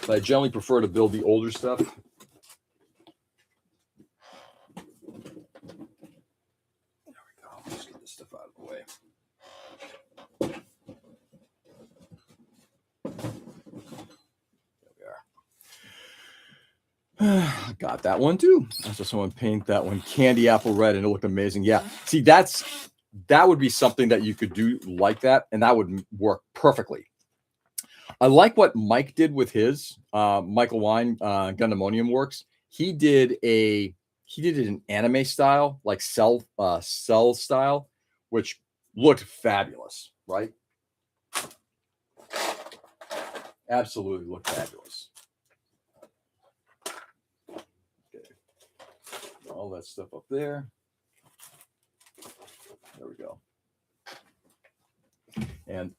But I generally prefer to build the older stuff. There we go. Let's get this stuff out of the way. Got that one too. I saw someone paint that one candy apple red and it looked amazing. Yeah. See, that would be something that you could do like that, and that would work perfectly. I like what Mike did with his Michael Wine Gundamonium Works. He did it in anime style, like cell style, which looked fabulous, right? Absolutely looked fabulous. Okay. All that stuff up there. There we go. And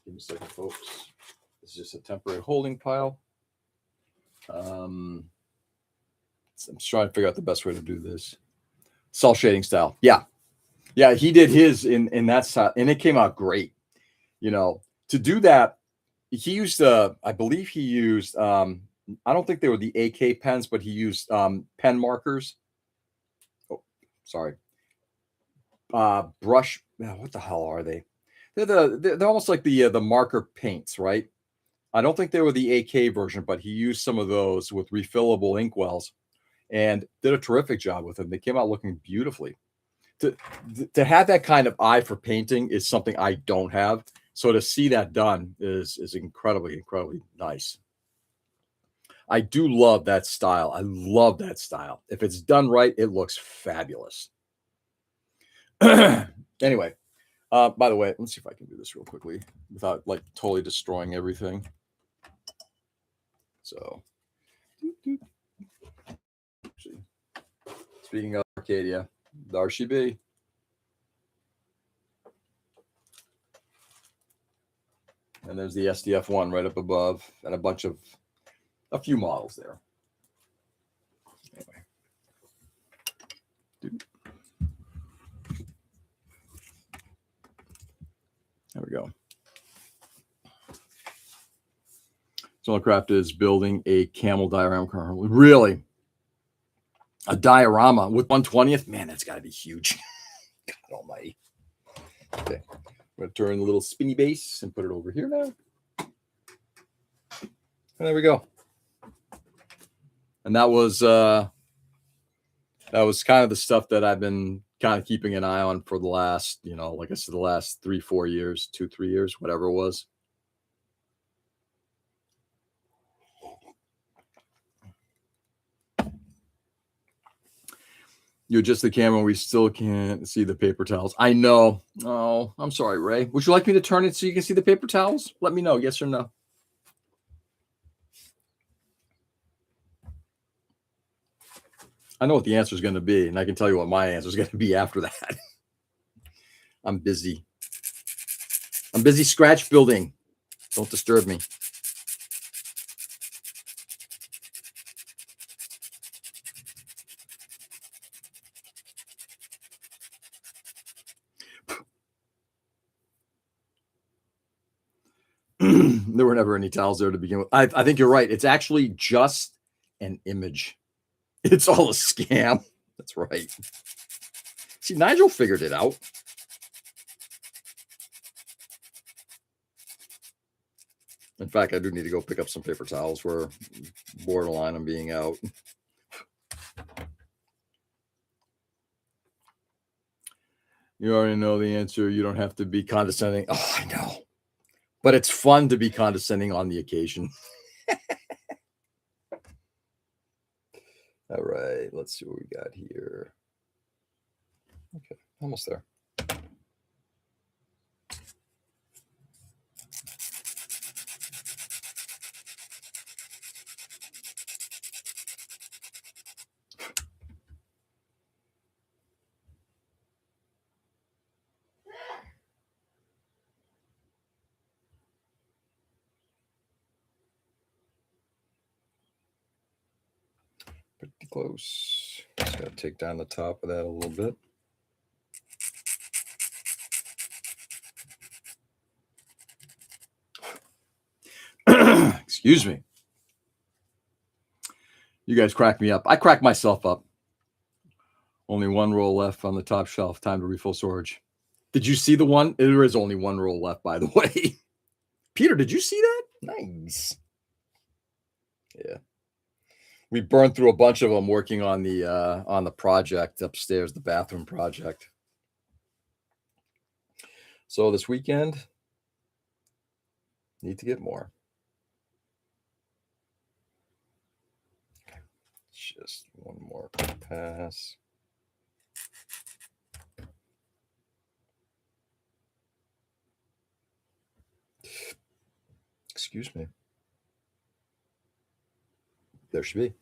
give me a second, folks. This is just a temporary holding pile. I'm trying to figure out the best way to do this. Cell shading style. Yeah. Yeah, he did his in that style, and it came out great. You know, to do that, he used I believe he used I don't think they were the AK pens, but he used pen markers. Oh, sorry. Brush. What the hell are they? They're almost like the marker paints, right? I don't think they were the AK version, but he used some of those with refillable inkwells and did a terrific job with them. They came out looking beautifully. To have that kind of eye for painting is something I don't have. So to see that done is incredibly nice. I do love that style. I love that style. If it's done right, it looks fabulous. Anyway, by the way, let's see if I can do this real quickly without like totally destroying everything. So, speaking of Arcadia, there she be. And there's the SDF one right up above, and a few models there. Anyway. There we go. Solarcraft is building a camel diorama currently. Really? A diorama with 1/20th? Man, that's got to be huge. God almighty. Okay. I'm going to turn the little spinny base and put it over here now. And there we go. And that was kind of the stuff that I've been kind of keeping an eye on for the last, like I said, the last 3-4 years, 2-3 years, whatever it was. You adjust the camera, we still can't see the paper towels. I know. Oh, I'm sorry, Ray. Would you like me to turn it so you can see the paper towels? Let me know, yes or no. I know what the answer is going to be, and I can tell you what my answer is going to be after that. I'm busy. I'm busy scratch building. Don't disturb me. There were never any towels there to begin with. I think you're right. It's actually just an image. It's all a scam. That's right. See, Nigel figured it out. In fact, I do need to go pick up some paper towels. We're borderline on being out. You already know the answer. You don't have to be condescending. Oh, I know. But it's fun to be condescending on the occasion. All right, let's see what we got here. Okay, almost there. Pretty close. Just gotta take down the top of that a little bit. Excuse me. You guys crack me up. I crack myself up. Only one roll left on the top shelf. Time to refill storage. Did you see the one? There is only one roll left, by the way. Peter, did you see that? Nice. Yeah. We burned through a bunch of them working on the project upstairs, the bathroom project. So this weekend, need to get more. Just one more pass. Excuse me. There should be.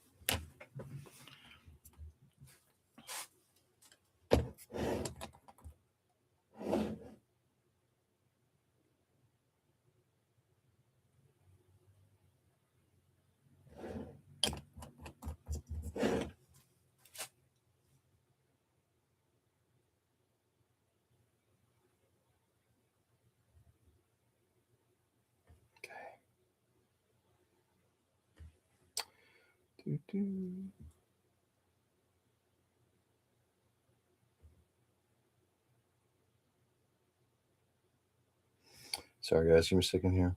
Sorry, guys. Give me a second here.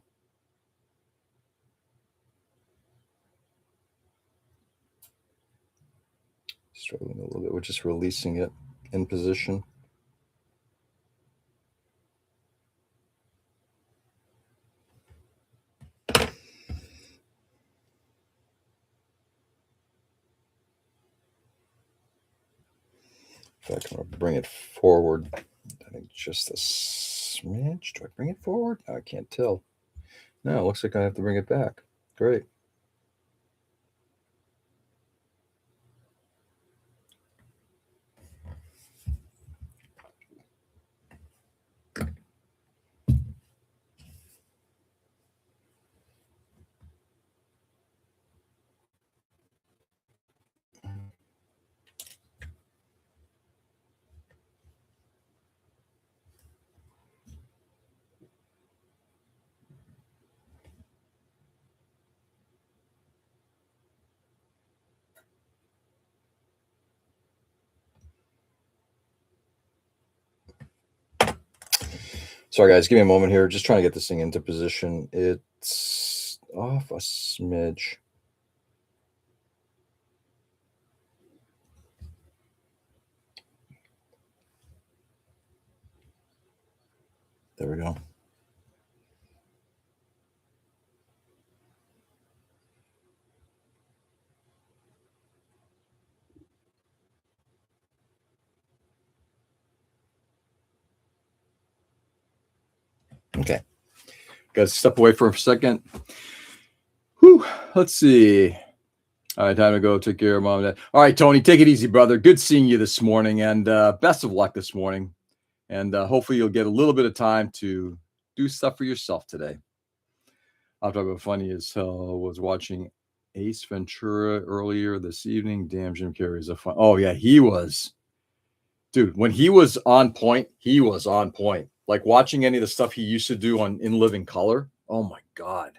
Struggling a little bit. We're just releasing it in position. In fact, I'm going to bring it forward. I think just a smidge. Do I bring it forward? I can't tell. No, it looks like I have to bring it back. Great. Sorry, guys. Give me a moment here. Just trying to get this thing into position. It's off a smidge. There we go. Okay. Got to step away for a second. Whew. Let's see. All right, time to go take care of mom and dad. All right, Tony, take it easy, brother. Good seeing you this morning, and best of luck this morning. And hopefully you'll get a little bit of time to do stuff for yourself today. I'll talk about funny as hell. Was watching Ace Ventura earlier this evening. Damn, Jim Carrey's a fun. Oh yeah, he was. Dude, when he was on point, he was on point. Like watching any of the stuff he used to do on In Living Color. Oh my God.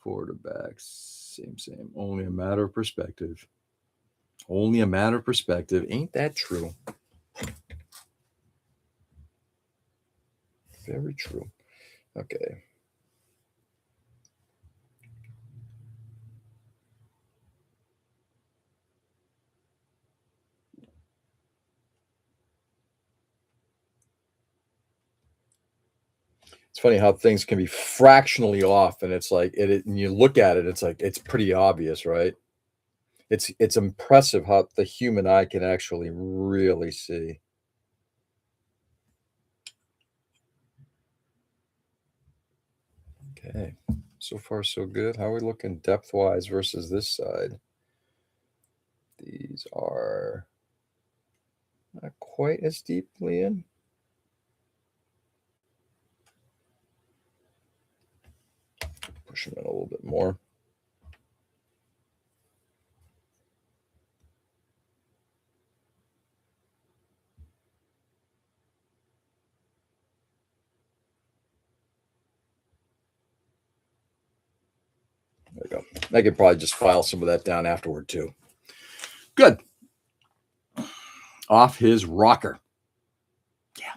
Forward or back, same. Only a matter of perspective. Only a matter of perspective. Ain't that true? Very true. Okay. It's funny how things can be fractionally off, and it's like and you look at it, it's like it's pretty obvious, right? It's impressive how the human eye can actually really see. Okay, so far so good. How are we looking depth-wise versus this side? These are not quite as deeply in. Push them in a little bit more. There we go. I could probably just file some of that down afterward too. Good. Off his rocker. Yeah.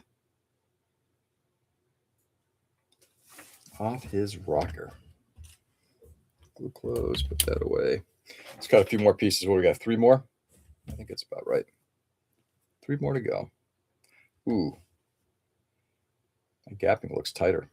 Off his rocker. Glue close, put that away. It's got a few more pieces. What do we got? 3 more? I think it's about right. 3 more to go. Ooh. My gapping looks tighter.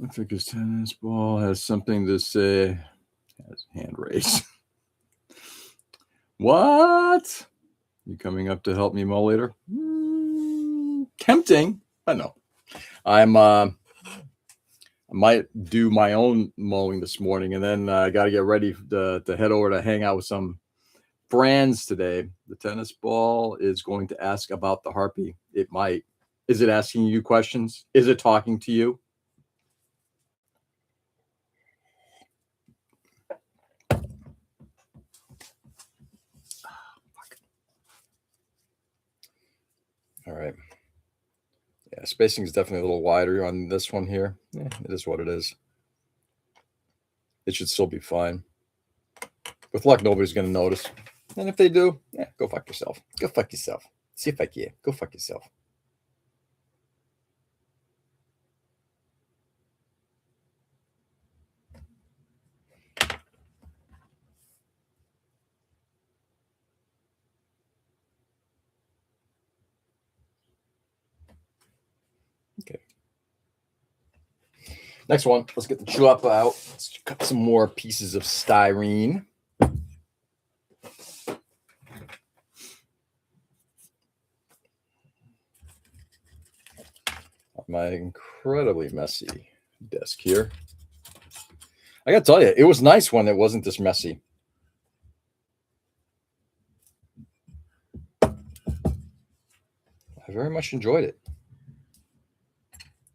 I think his tennis ball has something to say. Has hand raised. What? You coming up to help me mow later? Tempting. I know. I might do my own mowing this morning, and then I got to get ready to head over to hang out with some friends today. The tennis ball is going to ask about the harpy. It might. Is it asking you questions? Is it talking to you? All right. Yeah, spacing is definitely a little wider on this one here. Yeah, it is what it is. It should still be fine. With luck, nobody's going to notice. And if they do, yeah, go fuck yourself. Go fuck yourself. See if I can. Go fuck yourself. Okay. Next one. Let's get the chew up out. Let's cut some more pieces of styrene. My incredibly messy desk here. I gotta tell you, it was nice when it wasn't this messy. I very much enjoyed it.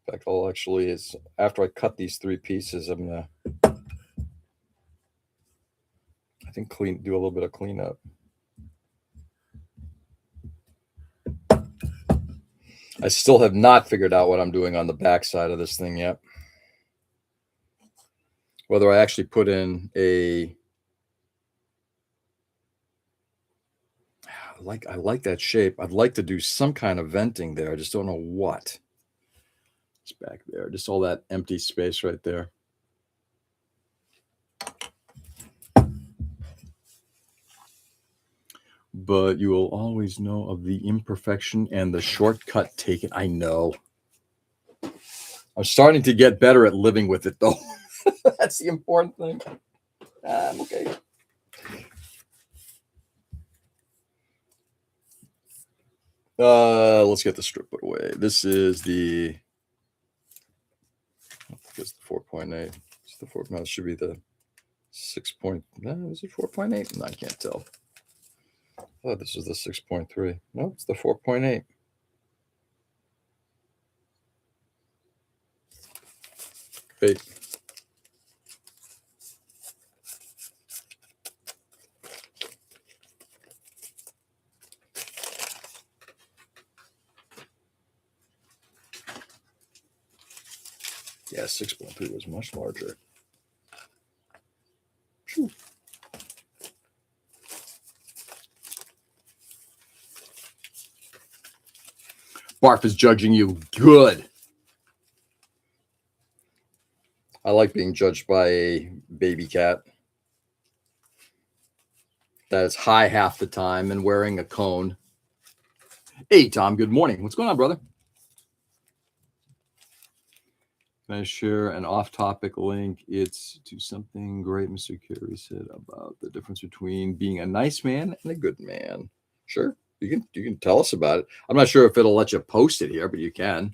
In fact, I'll actually, is after I cut these 3 pieces, I'm gonna, I think, do a little bit of cleanup. I still have not figured out what I'm doing on the back side of this thing yet. Whether I actually put in a, I like that shape. I'd like to do some kind of venting there. I just don't know what. It's back there. Just all that empty space right there. But you will always know of the imperfection and the shortcut taken. I know. I'm starting to get better at living with it, though. That's the important thing. I'm okay. Let's get the strip put away. This is the, I think it's the 4.8. It's the 4. No, it should be the 6. Is it 4.8? No, I can't tell. Oh, this is the 6.3. No, it's the 4.8. Wait. Yeah, 6.3 was much larger. Whew. Barf is judging you. Good. I like being judged by a baby cat that is high half the time and wearing a cone. Hey, Tom, good morning. What's going on, brother? Can I share an off-topic link? It's to something great Mr. Carey said about the difference between being a nice man and a good man. Sure, you can tell us about it. I'm not sure if it'll let you post it here, but you can.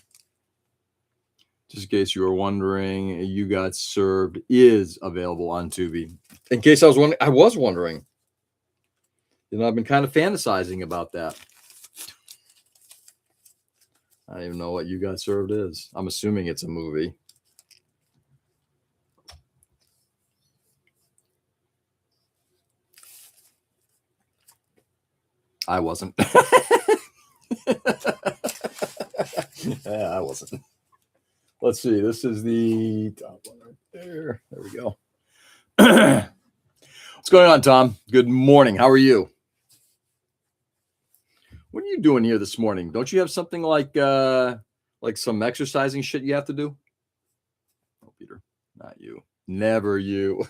Just in case you were wondering, You Got Served is available on Tubi. In case I was wondering. You know, I've been kind of fantasizing about that. I don't even know what You Got Served is. I'm assuming it's a movie. I wasn't. Yeah, I wasn't. Let's see. This is the top one right there. There we go. What's going on, Tom? Good morning. How are you? What are you doing here this morning? Don't you have something like some exercising shit you have to do? Oh, Peter, not you. Never you.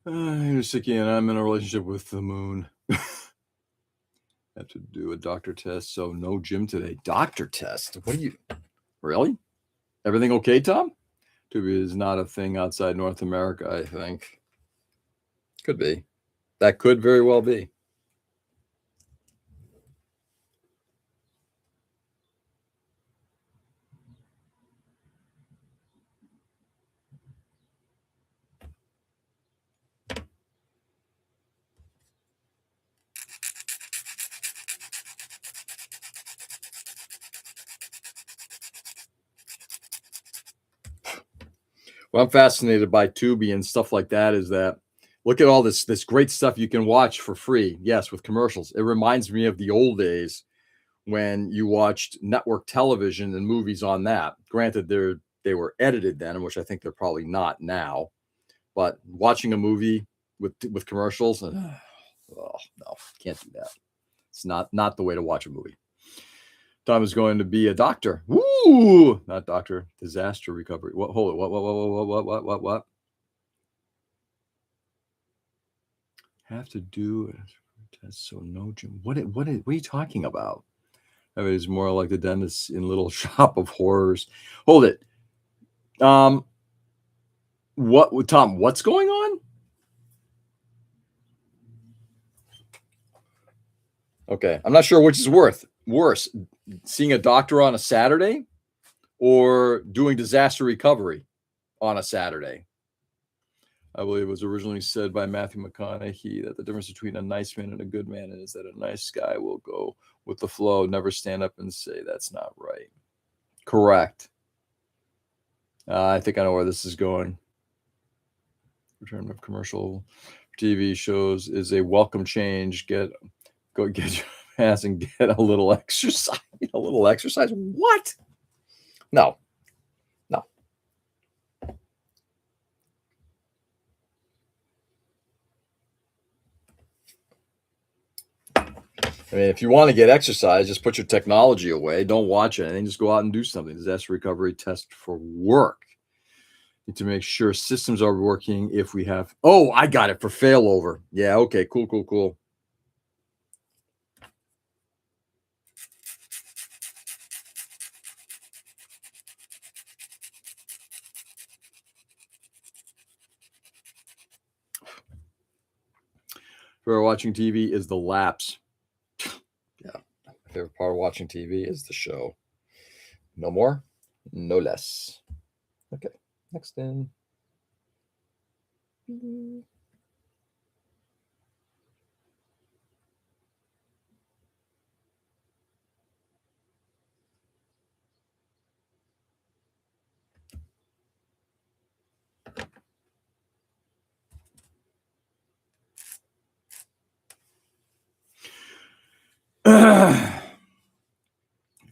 Here's Siki, and I'm in a relationship with the moon. Have to do a doctor test, so no gym today. Doctor test? What are you? Really? Everything okay, Tom? Tubi is not a thing outside North America, I think. Could be. That could very well be. What I'm fascinated by Tubi and stuff like that is that look at all this great stuff you can watch for free. Yes, with commercials. It reminds me of the old days when you watched network television and movies on that. Granted, they were edited then, which I think they're probably not now. But watching a movie with commercials, oh no, can't do that. It's not the way to watch a movie. Tom is going to be a doctor. Woo! Not doctor. Disaster recovery. What? Hold it. What? Have to do it. So no, Jim. What are you talking about? I mean, it's more like the dentist in Little Shop of Horrors. Hold it. What, Tom? What's going on? Okay, I'm not sure which is worse, seeing a doctor on a Saturday or doing disaster recovery on a Saturday. I believe it was originally said by Matthew McConaughey that the difference between a nice man and a good man is that a nice guy will go with the flow, never stand up and say that's not right. Correct. I think I know where this is going. Return of commercial TV shows is a welcome change. Go get your ass and get a little exercise. A little exercise? What? No. I mean, if you want to get exercise, just put your technology away. Don't watch anything. Just go out and do something. Disaster recovery test for work. Need to make sure systems are working if we have. Oh, I got it for failover. Yeah. Okay. Cool. For watching TV is the lapse. Yeah. My favorite part of watching TV is the show. No more, no less. Okay. Next in.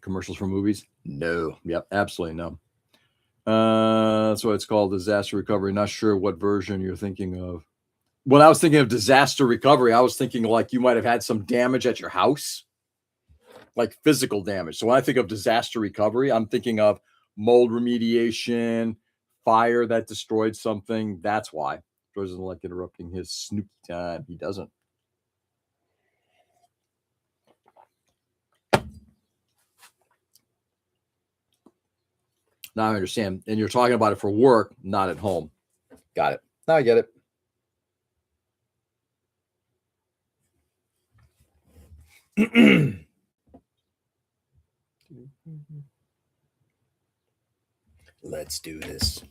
Commercials for movies? No. Yep, absolutely no. That's why it's called disaster recovery. Not sure what version you're thinking of. When I was thinking of disaster recovery, I was thinking like you might have had some damage at your house, like physical damage. So when I think of disaster recovery, I'm thinking of mold remediation, fire that destroyed something. That's why. George doesn't like interrupting his snooky time. He doesn't. Now I understand. And you're talking about it for work, not at home. Got it. Now I get it. Let's do this.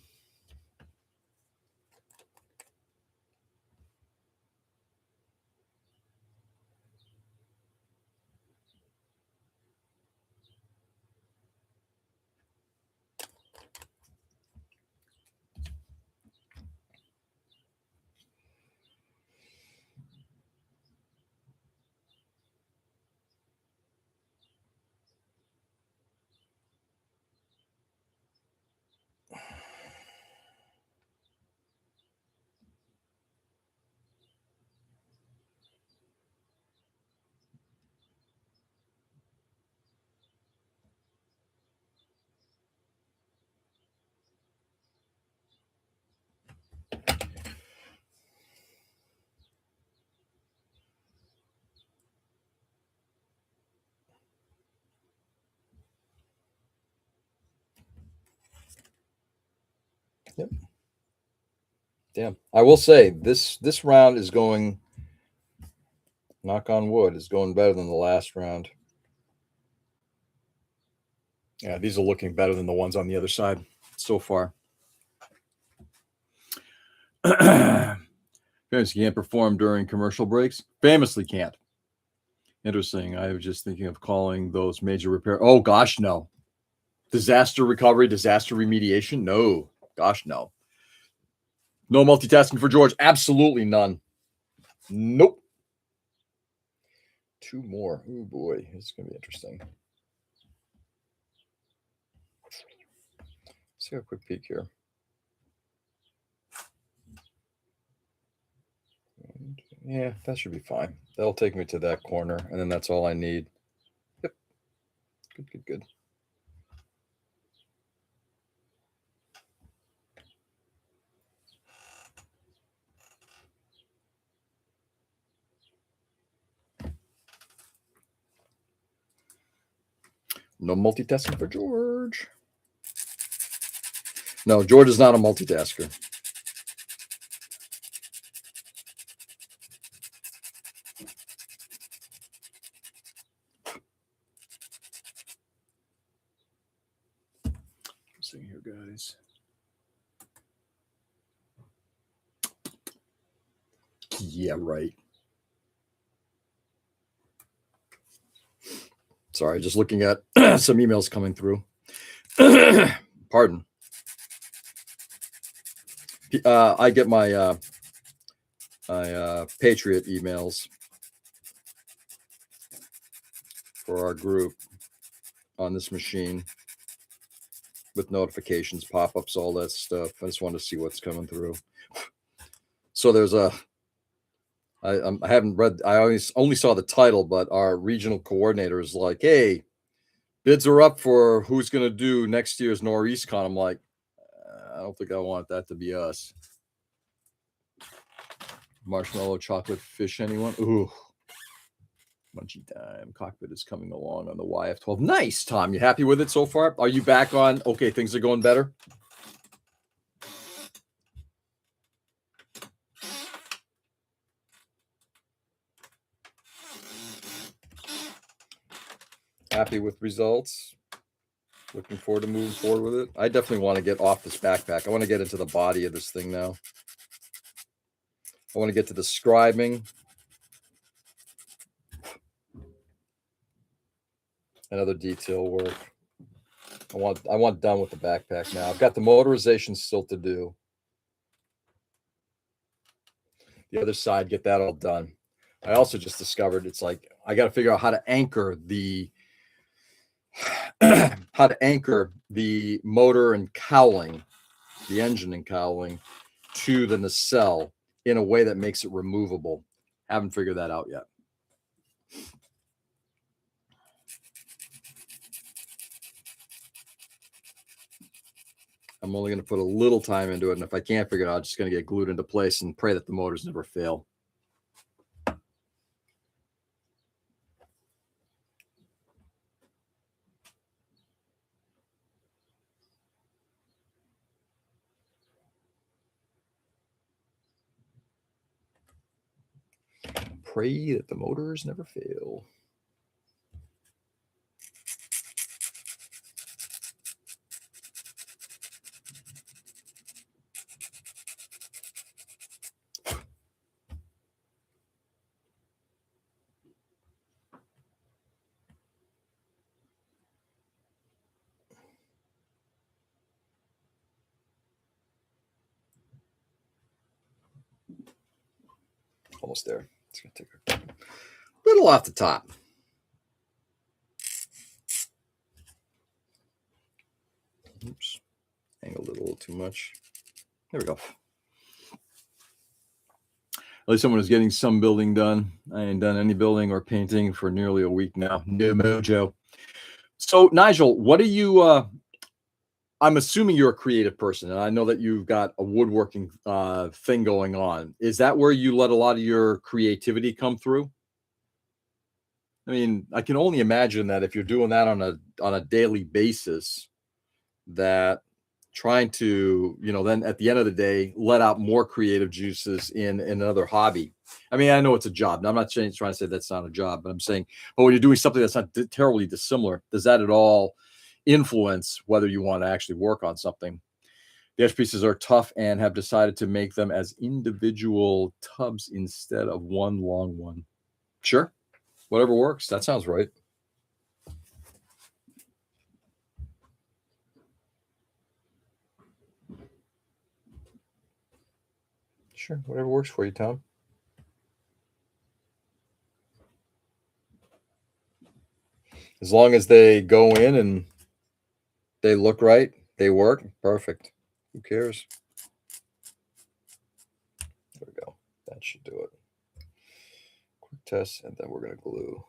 Yep. Damn. I will say this round is going, knock on wood, is going better than the last round. Yeah, these are looking better than the ones on the other side so far. Parents can't perform during commercial breaks. Famously can't. Interesting. I was just thinking of calling those major repair. Oh gosh, no. Disaster recovery, disaster remediation. No. Gosh, no. No multitasking for George. Absolutely none. Nope. Two more. Oh boy, it's gonna be interesting. Let's take a quick peek here. Yeah, that should be fine. That'll take me to that corner, and then that's all I need. Yep. Good, good, good. No multitasking for George. No, George is not a multitasker. See here, guys. Yeah, right. Sorry, just looking at some emails coming through. Pardon. I get my Patriot emails for our group on this machine with notifications, pop-ups, all that stuff. I just want to see what's coming through. So there's I haven't read. I only saw the title, but our regional coordinator is like, "Hey, bids are up for who's going to do next year's NorEastCon." I'm like, I don't think I want that to be us. Marshmallow chocolate fish, anyone? Ooh, munchie time. Cockpit is coming along on the YF-12. Nice, Tom. You happy with it so far? Are you back on? Okay, things are going better. Happy with results. Looking forward to moving forward with it. I definitely want to get off this backpack. I want to get into the body of this thing now. I want to get to the scribing and other detail work. I want done with the backpack now. I've got the motorization still to do. The other side, get that all done. I also just discovered it's like I got to figure out how to anchor the motor and cowling, the engine and cowling to the nacelle in a way that makes it removable. Haven't figured that out yet. I'm only going to put a little time into it, and if I can't figure it out, I'm just going to get glued into place and pray that the motors never fail. Pray that the motors never fail. Almost there. It's going to take a little off the top. Oops. Angled it a little too much. There we go. At least someone is getting some building done. I ain't done any building or painting for nearly a week now. No mojo. So, Nigel, what are you? I'm assuming you're a creative person, and I know that you've got a woodworking thing going on. Is that where you let a lot of your creativity come through? I mean, I can only imagine that if you're doing that on a daily basis, that trying to, then at the end of the day, let out more creative juices in another hobby. I mean, I know it's a job. I'm not trying to say that's not a job, but I'm saying, but when you're doing something that's not terribly dissimilar, does that at all influence whether you want to actually work on something? The edge pieces are tough and have decided to make them as individual tubs instead of one long one. Sure. Whatever works. That sounds right. Sure. Whatever works for you, Tom. As long as they go in and they look right, they work, perfect. Who cares? There we go. That should do it. Quick test, and then we're going to glue.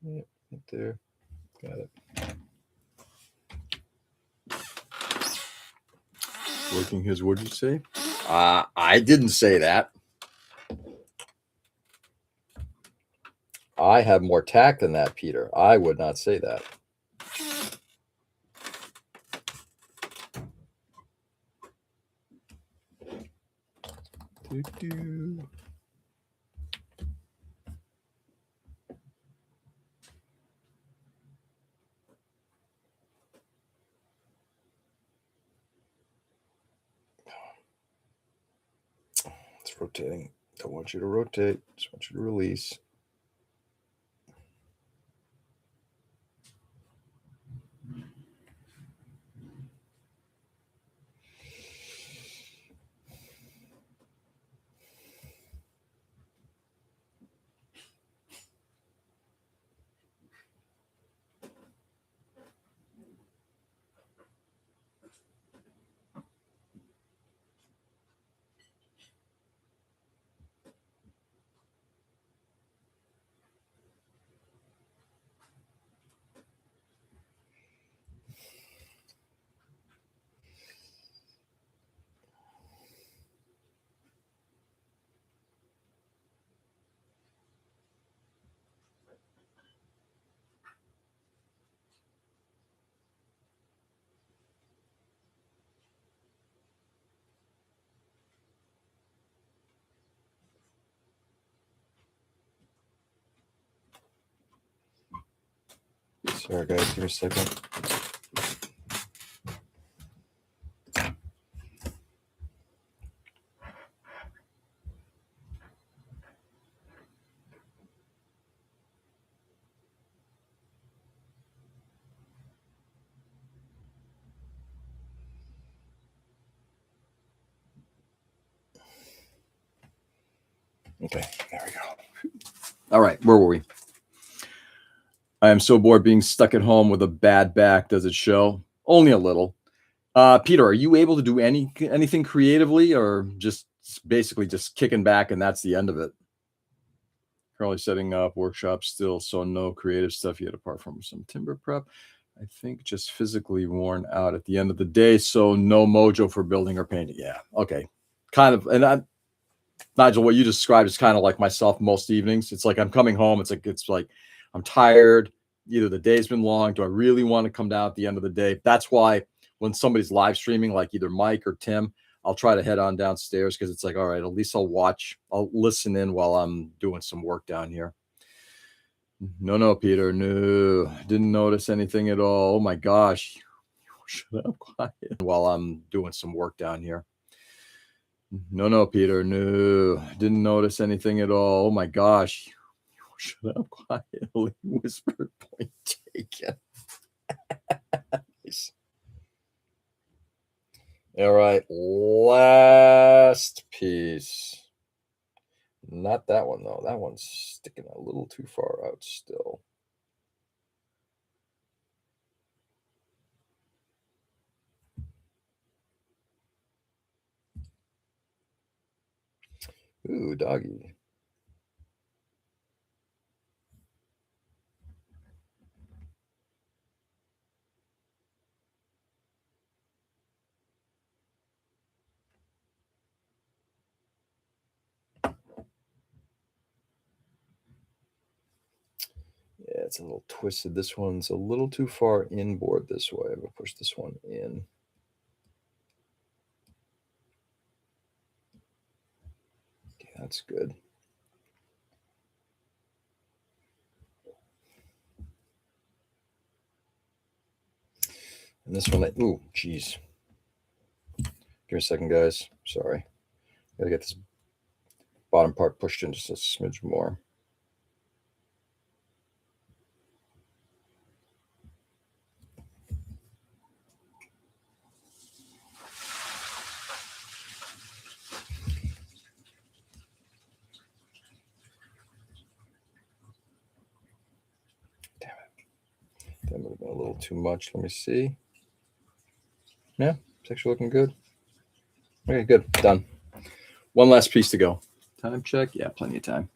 Yep, right there. Got it. Working his, what did you say? I didn't say that. I have more tact than that, Peter. I would not say that. Doo-doo. It's rotating. Don't want you to rotate. Just want you to release. Sorry, guys. Give me a second. Okay, there we go. All right, where were we? I am so bored being stuck at home with a bad back. Does it show? Only a little. Peter, are you able to do anything creatively, or just basically just kicking back and that's the end of it? Currently setting up workshops still, so no creative stuff yet apart from some timber prep. I think just physically worn out at the end of the day, so no mojo for building or painting. Yeah, okay. Kind of, and Nigel, what you described is kind of like myself most evenings. It's like I'm coming home. It's like I'm tired. Either the day's been long. Do I really want to come down at the end of the day? That's why when somebody's live streaming, like either Mike or Tim, I'll try to head on downstairs because it's like, all right, at least I'll listen in while I'm doing some work down here. No, Peter, no, didn't notice anything at all. Oh my gosh, shut up, quiet while I'm doing some work down here. No, Peter, no, didn't notice anything at all. Oh my gosh, shut up, quietly whispered. Point taken. Nice. All right, last piece. Not that one, though. That one's sticking a little too far out still. Ooh, doggy. Yeah, it's a little twisted. This one's a little too far inboard this way. I'm going to push this one in. Okay, that's good. And this one, ooh, geez. Give me a second, guys. Sorry. Got to get this bottom part pushed in just a smidge more. That would have been a little too much. Let me see. Yeah, it's actually looking good. Okay, good. Done. One last piece to go. Time check. Yeah, plenty of time.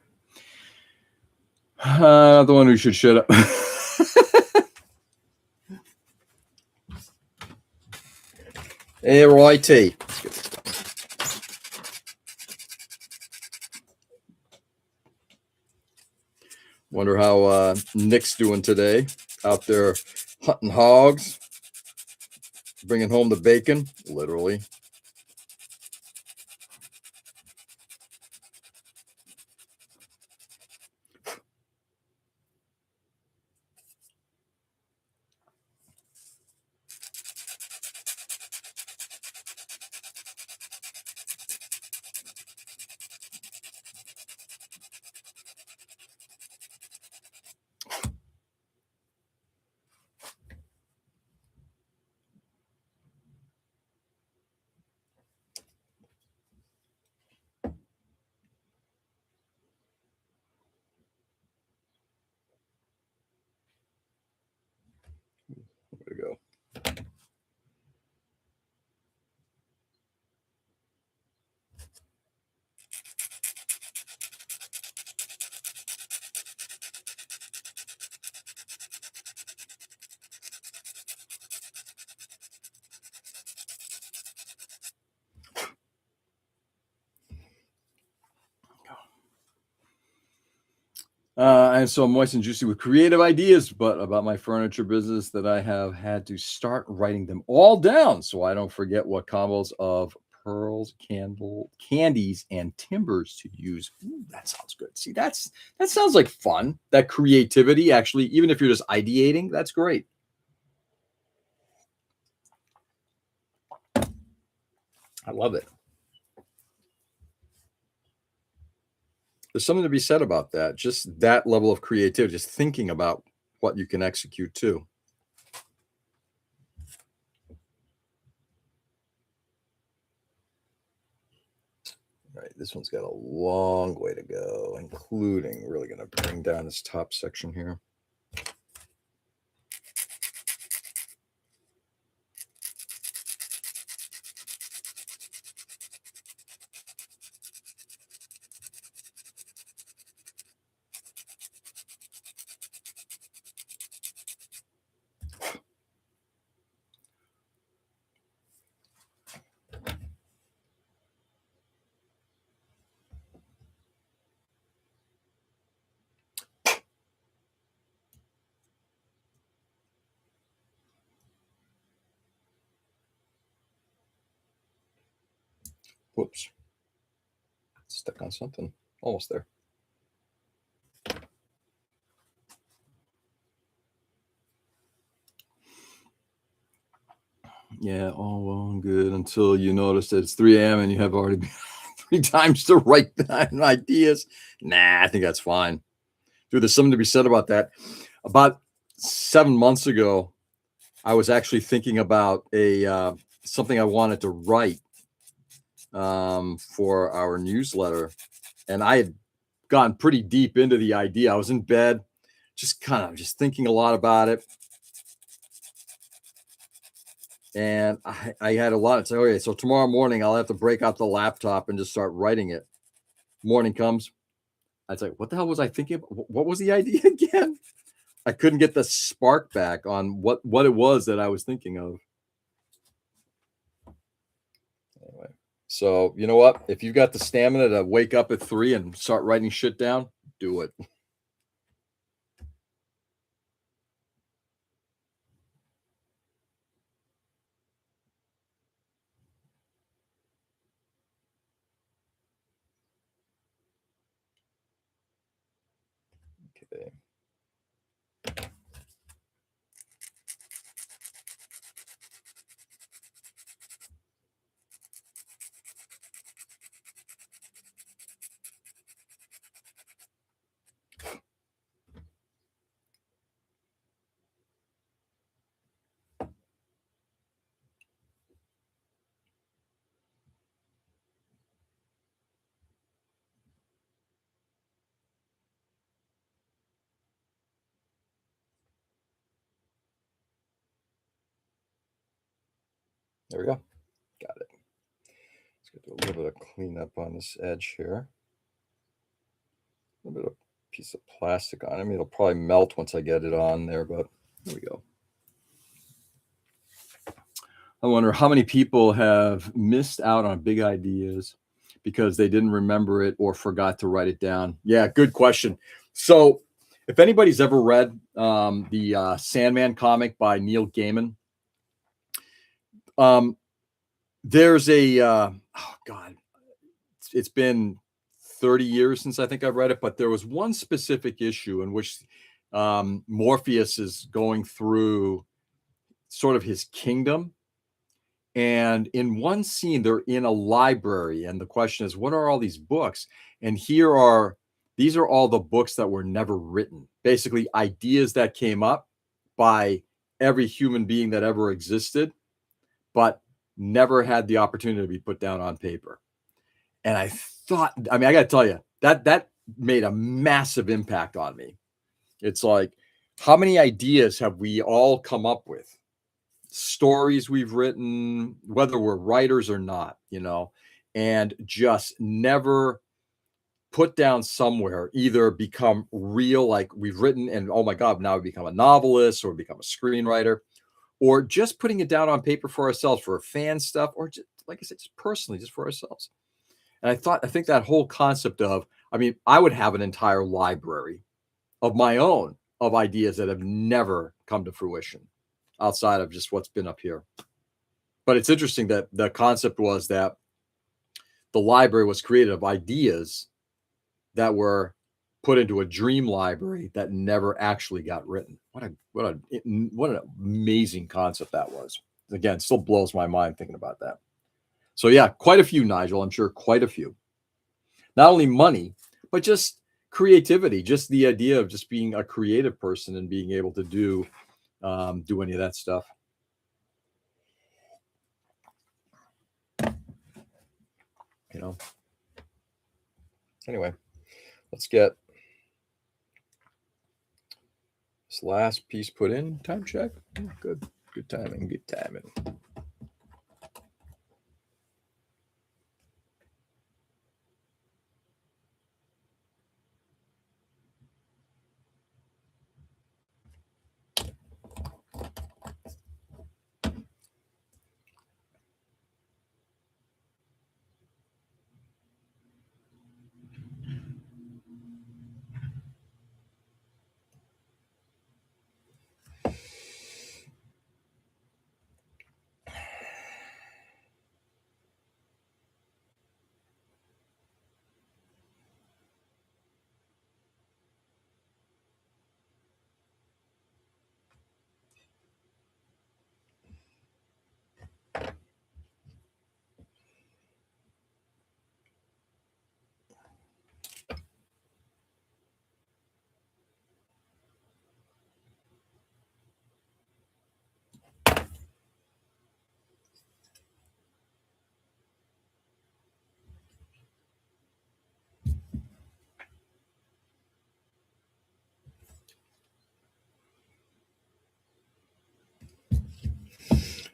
The one who should shut up. Hey, Roy T. Let's get this done. Wonder how Nick's doing today. Out there hunting hogs, bringing home the bacon, literally. There we go. I'm so moist and juicy with creative ideas, but about my furniture business that I have had to start writing them all down so I don't forget what combos of pearls, candies, and timbers to use. Ooh, that sounds good. See, that sounds like fun. That creativity, actually, even if you're just ideating, that's great. I love it. There's something to be said about that. Just that level of creativity, just thinking about what you can execute too. All right, this one's got a long way to go, including really going to bring down this top section here. Whoops. Stuck on something. Almost there. Yeah, all well and good until you notice that it's 3 a.m. and you have already been 3 times to write down ideas. Nah, I think that's fine. Dude, there's something to be said about that. About 7 months ago, I was actually thinking about a something I wanted to write for our newsletter, and I had gotten pretty deep into the idea. I was in bed, just kind of just thinking a lot about it, and I had a lot of say, okay, so tomorrow morning I'll have to break out the laptop and just start writing it. Morning comes, I was like, what the hell was I thinking? What was the idea again? I couldn't get the spark back on what it was that I was thinking of. Anyway, so you know what? If you've got the stamina to wake up at 3 and start writing shit down, do it. Okay. There we go. Got it. Let's do a little bit of cleanup on this edge here. A little bit of piece of plastic on it. I mean, it'll probably melt once I get it on there, but there we go. I wonder how many people have missed out on big ideas because they didn't remember it or forgot to write it down. Yeah, good question. So, if anybody's ever read the Sandman comic by Neil Gaiman, um, there's a oh god, it's been 30 years since I think I've read it, but there was one specific issue in which Morpheus is going through sort of his kingdom. And in one scene, they're in a library. And the question is, what are all these books? And these are all the books that were never written. Basically, ideas that came up by every human being that ever existed, but never had the opportunity to be put down on paper. And I mean, I got to tell you, that made a massive impact on me. It's like, how many ideas have we all come up with? Stories we've written, whether we're writers or not, and just never put down somewhere, either become real, like we've written and oh my God, now we become a novelist or become a screenwriter, or just putting it down on paper for ourselves for fan stuff, or just, like I said, just personally, just for ourselves. And I think that whole concept of, I mean, I would have an entire library of my own of ideas that have never come to fruition outside of just what's been up here. But it's interesting that the concept was that the library was created of ideas that were put into a dream library that never actually got written. What an amazing concept that was. Again, still blows my mind thinking about that. So yeah, quite a few, Nigel. I'm sure quite a few. Not only money, but just creativity, just the idea of just being a creative person and being able to do any of that stuff. Anyway, let's get this last piece put in. Time check. Good timing. Good timing.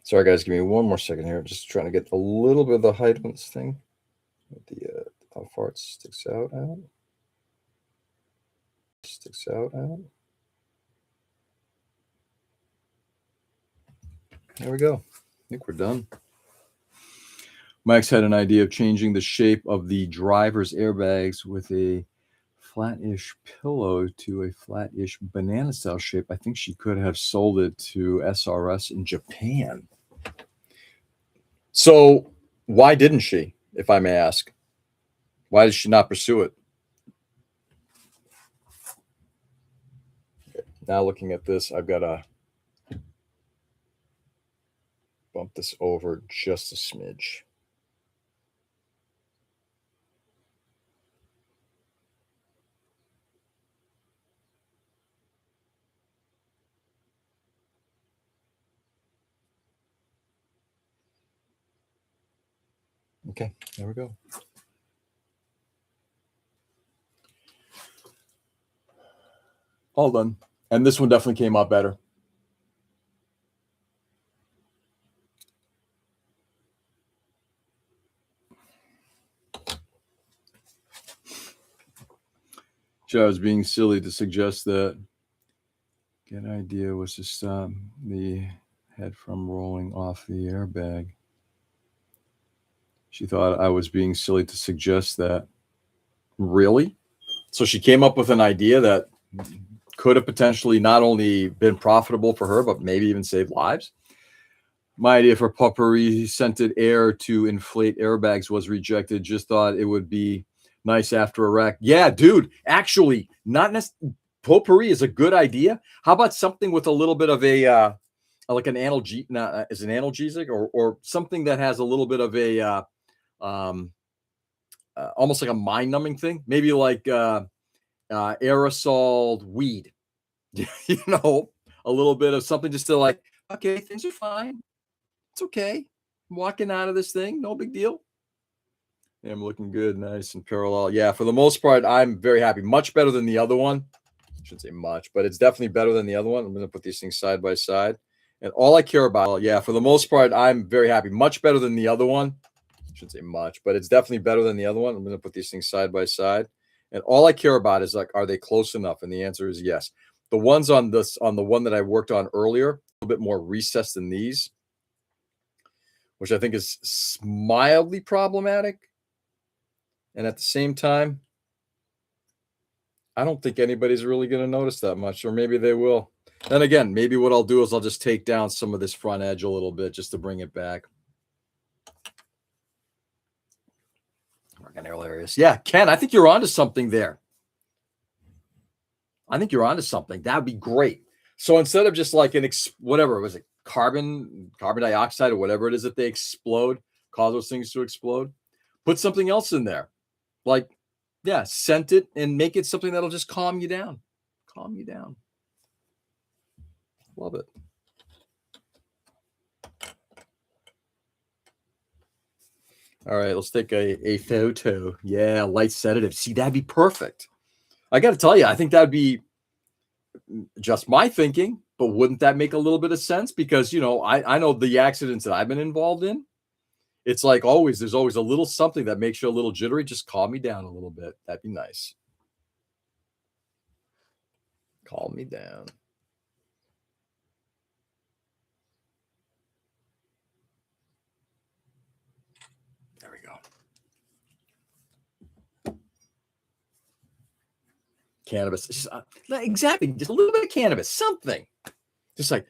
Sorry, guys, give me one more second here. Just trying to get a little bit of the height on this thing. How far it sticks out at. There we go. I think we're done. Mike's had an idea of changing the shape of the driver's airbags with a flat-ish pillow to a flat-ish banana style shape. I think she could have sold it to SRS in Japan. So why didn't she, if I may ask? Why did she not pursue it? Okay, now looking at this, I've got to bump this over just a smidge. Okay, there we go. All done. And this one definitely came out better. I was being silly to suggest that good idea was to stop the head from rolling off the airbag. She thought I was being silly to suggest that. Really? So she came up with an idea that could have potentially not only been profitable for her, but maybe even saved lives. My idea for potpourri scented air to inflate airbags was rejected. Just thought it would be nice after a wreck. Yeah, dude, actually, not necessarily. Potpourri is a good idea. How about something with a little bit of a like an is an analgesic or something that has a little bit of a um, almost like a mind numbing thing? Maybe like aerosol weed, a little bit of something just to like, okay, things are fine. It's okay. I'm walking out of this thing. No big deal. Yeah, I'm looking good, nice and parallel. Yeah, for the most part, I'm very happy. Much better than the other one. I shouldn't say much, but it's definitely better than the other one. I'm going to put these things side by side. And all I care about, yeah, for the most part, I'm very happy. Much better than the other one. I shouldn't say much, but it's definitely better than the other one. I'm going to put these things side by side. And all I care about is like, are they close enough? And the answer is yes. The ones on the one that I worked on earlier, a little bit more recessed than these, which I think is mildly problematic. And at the same time, I don't think anybody's really going to notice that much, or maybe they will. Then again, maybe what I'll do is I'll just take down some of this front edge a little bit just to bring it back. Working hilarious. Yeah, Ken, I think you're onto something there. I think you're onto something. That would be great. So instead of just like whatever, was it carbon dioxide or whatever it is that they explode, cause those things to explode, put something else in there. Like, yeah, scent it and make it something that'll just calm you down. Calm you down. Love it. All right, let's take a photo. Yeah, light sedative. See, that'd be perfect. I got to tell you, I think that'd be just my thinking, but wouldn't that make a little bit of sense? Because, I know the accidents that I've been involved in. It's like always, there's always a little something that makes you a little jittery. Just calm me down a little bit. That'd be nice. Calm me down. There we go. Cannabis. Just, exactly. Just a little bit of cannabis. Something. Just like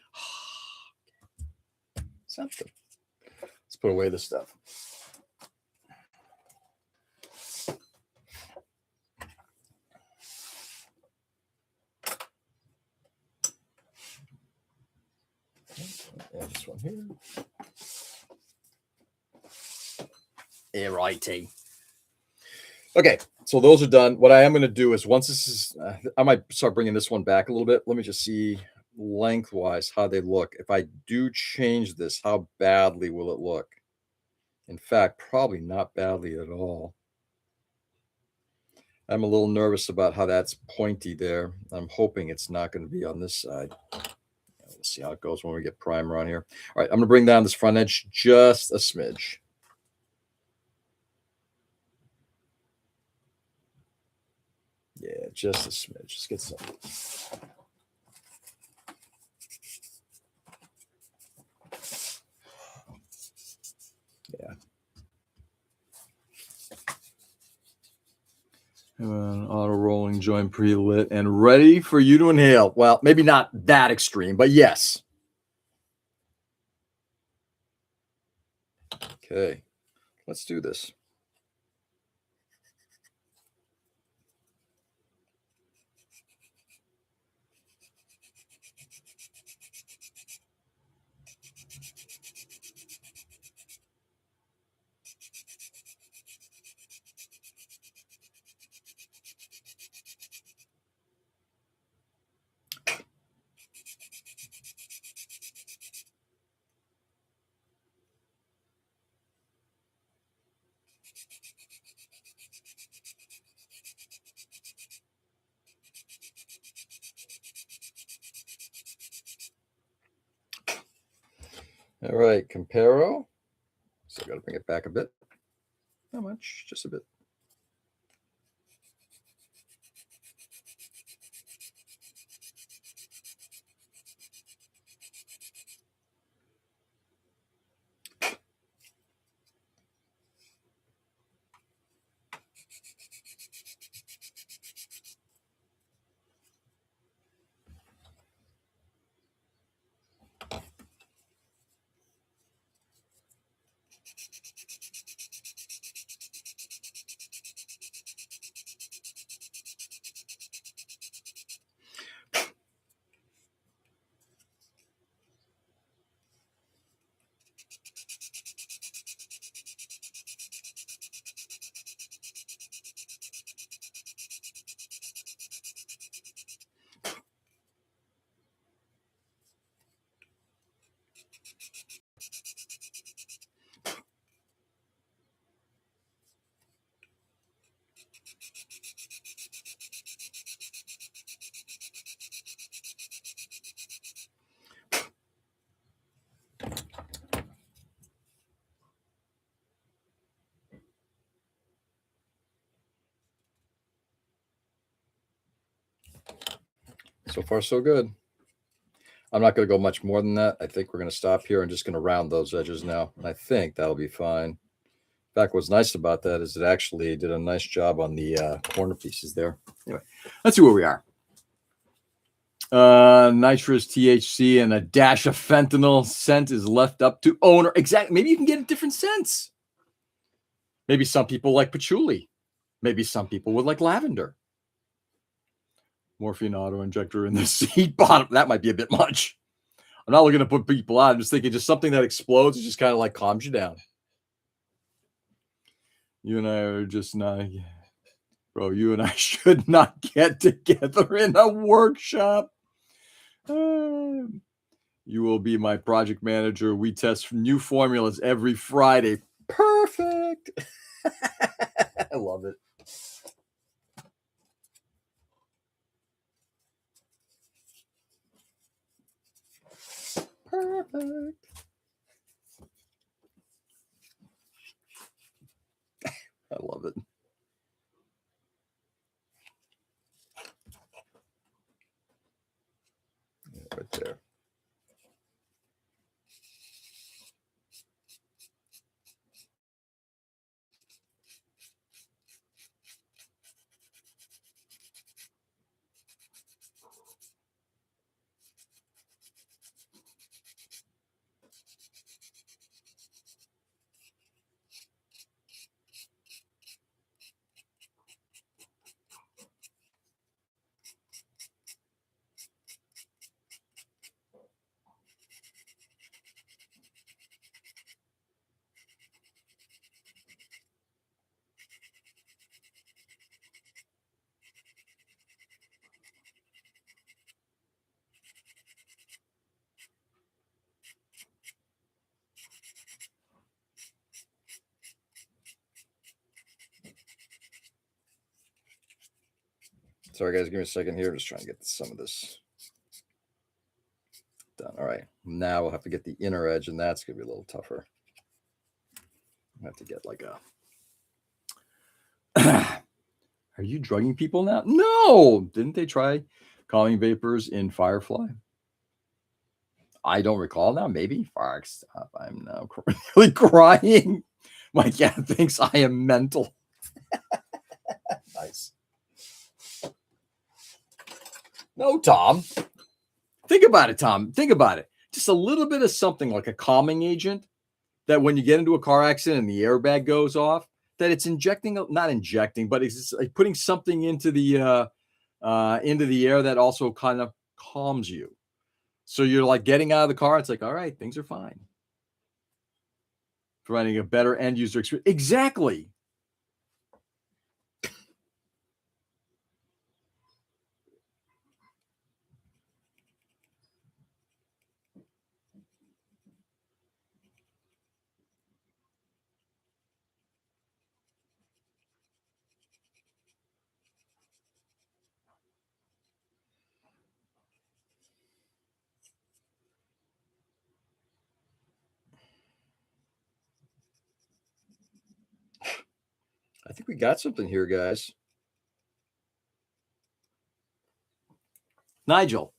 something. Let's put away this stuff. And this one here. Righty. Okay, so those are done. What I am going to do is once this is, I might start bringing this one back a little bit. Let me just see lengthwise how they look. If I do change this, how badly will it look? In fact, probably not badly at all. I'm a little nervous about how that's pointy there. I'm hoping it's not going to be on this side. We'll see how it goes when we get primer on here. All right, I'm going to bring down this front edge just a smidge. Yeah, just a smidge. Just get some. Yeah. Auto rolling joint pre-lit and ready for you to inhale. Well, maybe not that extreme, but yes. Okay, let's do this. All right, Comparo. So I got to bring it back a bit. Not much, just a bit. So far, so good. I'm not going to go much more than that. I think we're going to stop here and just going to round those edges now. And I think that'll be fine. In fact, what's nice about that is it actually did a nice job on the corner pieces there. Anyway, let's see where we are. Nitrous, THC, and a dash of fentanyl. Scent is left up to owner. Exactly. Maybe you can get a different scents. Maybe some people like patchouli. Maybe some people would like lavender. Morphine auto injector in the seat bottom. That might be a bit much. I'm not looking to put people out. I'm just thinking just something that explodes. It just kind of like calms you down. You and I are just not, bro, you and I should not get together in a workshop. You will be my project manager. We test new formulas every Friday. Perfect. I love it. Perfect. I love it. Right there. Sorry, guys. Give me a second here. Just trying to get some of this done. All right. Now we'll have to get the inner edge, and that's going to be a little tougher. I have to get like a. Are you drugging people now? No. Didn't they try calming vapors in Firefly? I don't recall now. Maybe. Fuck, stop. I'm now really crying. My cat thinks I am mental. Nice. No, Tom. Think about it, Tom. Think about it. Just a little bit of something like a calming agent that when you get into a car accident and the airbag goes off, that it's injecting, not injecting, but it's like putting something into the air that also kind of calms you. So you're like getting out of the car. It's like, all right, things are fine. Providing a better end user experience. Exactly. I think we got something here, guys. Nigel,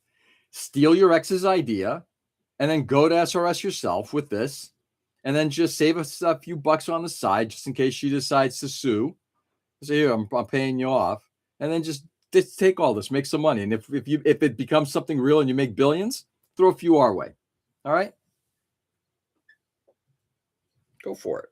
steal your ex's idea and then go to SRS yourself with this, and then just save us a few bucks on the side just in case she decides to sue. Say, here, I'm paying you off, and then just take all this, make some money, and if it becomes something real and you make billions, throw a few our way. All right, go for it.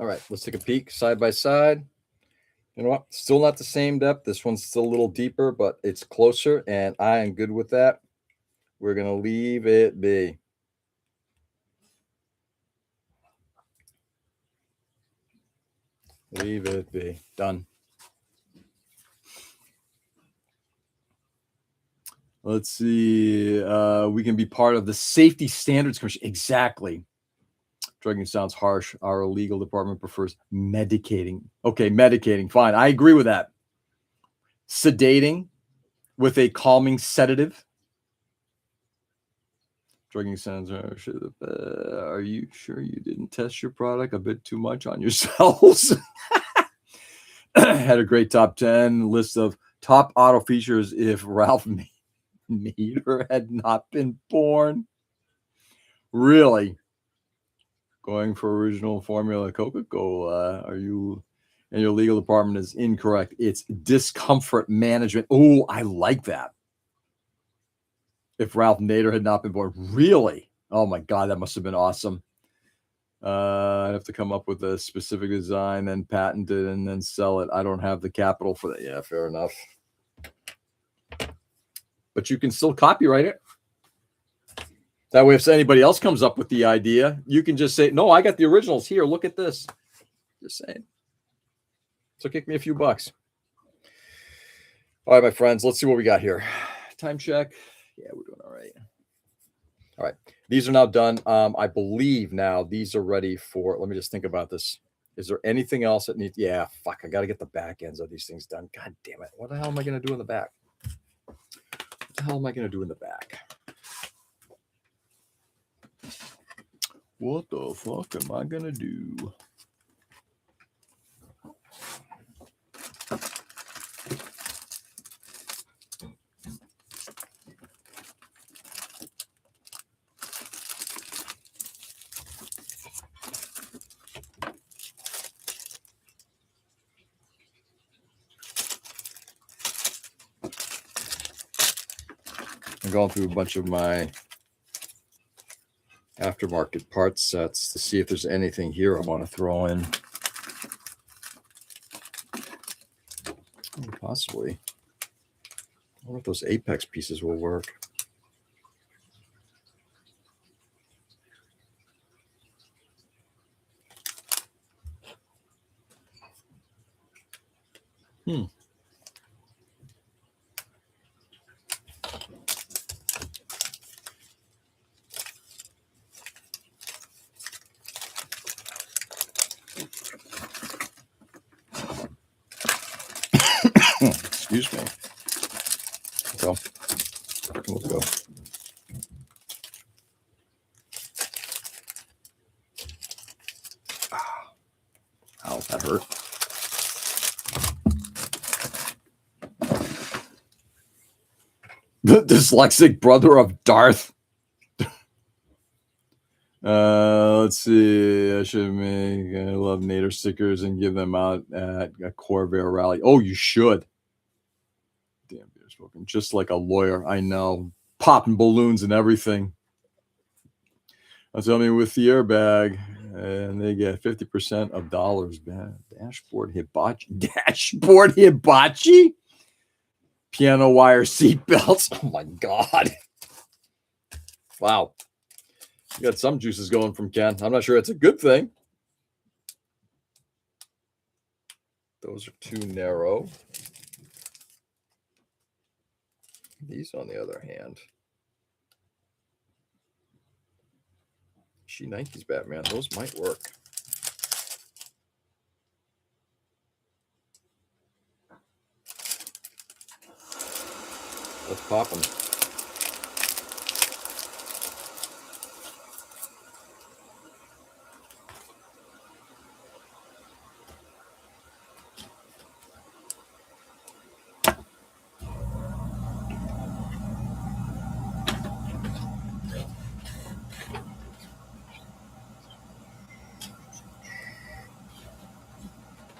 All right, let's take a peek side by side. You know what? Still not the same depth. This one's still a little deeper, but it's closer, and I am good with that. We're going to leave it be. Leave it be. Done. Let's see. We can be part of the Safety Standards Commission. Exactly. Drugging sounds harsh. Our legal department prefers medicating. Okay, medicating. Fine. I agree with that. Sedating with a calming sedative. Drugging sounds. Are you sure you didn't test your product a bit too much on yourselves? Had a great top 10 list of top auto features if Ralph Nader had not been born. Really? Going for original formula Coca-Cola. Are you and your legal department is incorrect. It's discomfort management. Oh, I like that. If Ralph Nader had not been born. Really? Oh my God, that must have been awesome. I have to come up with a specific design, then patent it, and then sell it. I don't have the capital for that. Yeah, fair enough. But you can still copyright it. That way, if anybody else comes up with the idea, you can just say, no, I got the originals here. Look at this. Just saying. So kick me a few bucks. All right, my friends, let's see what we got here. Time check. Yeah, we're doing all right. All right. These are now done. I believe now these are ready for, let me just think about this. Is there anything else that needs? Yeah, fuck. I got to get the back ends of these things done. God damn it. What the hell am I going to do in the back? What the hell am I going to do in the back? What the fuck am I going to do? I'm going through a bunch of my aftermarket parts sets to see if there's anything here I want to throw in. Possibly. I wonder if those Apex pieces will work. Excuse me. Go. Let's go. Ow, that hurt. The dyslexic brother of Darth. Let's see. I should make. I love Nader stickers and give them out at a Corvair rally. Oh, you should. Damn, beer spoken. Just like a lawyer. I know. Popping balloons and everything. Tell me with the airbag, and they get 50% of dollars back. Dashboard hibachi. Dashboard hibachi? Piano wire seat belts. Oh my God. Wow. You got some juices going from Ken. I'm not sure it's a good thing. Those are too narrow. These, on the other hand. She Nike's Batman. Those might work. Let's pop them.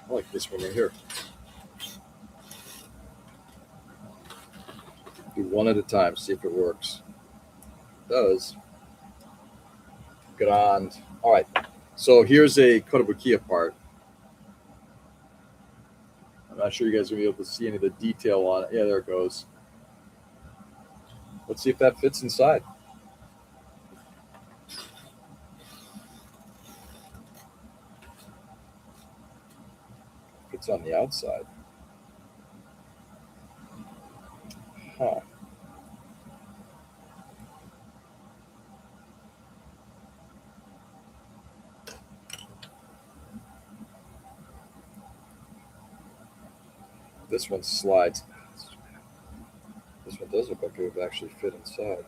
I like this one right here. Do one at a time, see if it works. It does. Grand. All right. So here's a Kotobukiya part. I'm not sure you guys are going to be able to see any of the detail on it. Yeah, there it goes. Let's see if that fits inside. Fits on the outside. Huh. This one slides. This one does look like it would actually fit inside.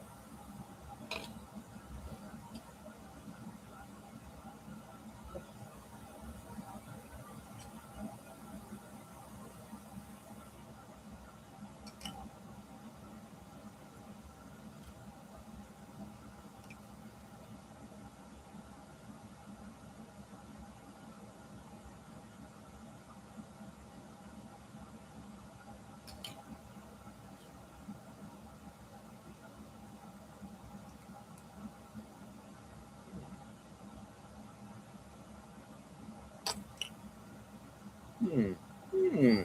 Hmm. Hmm.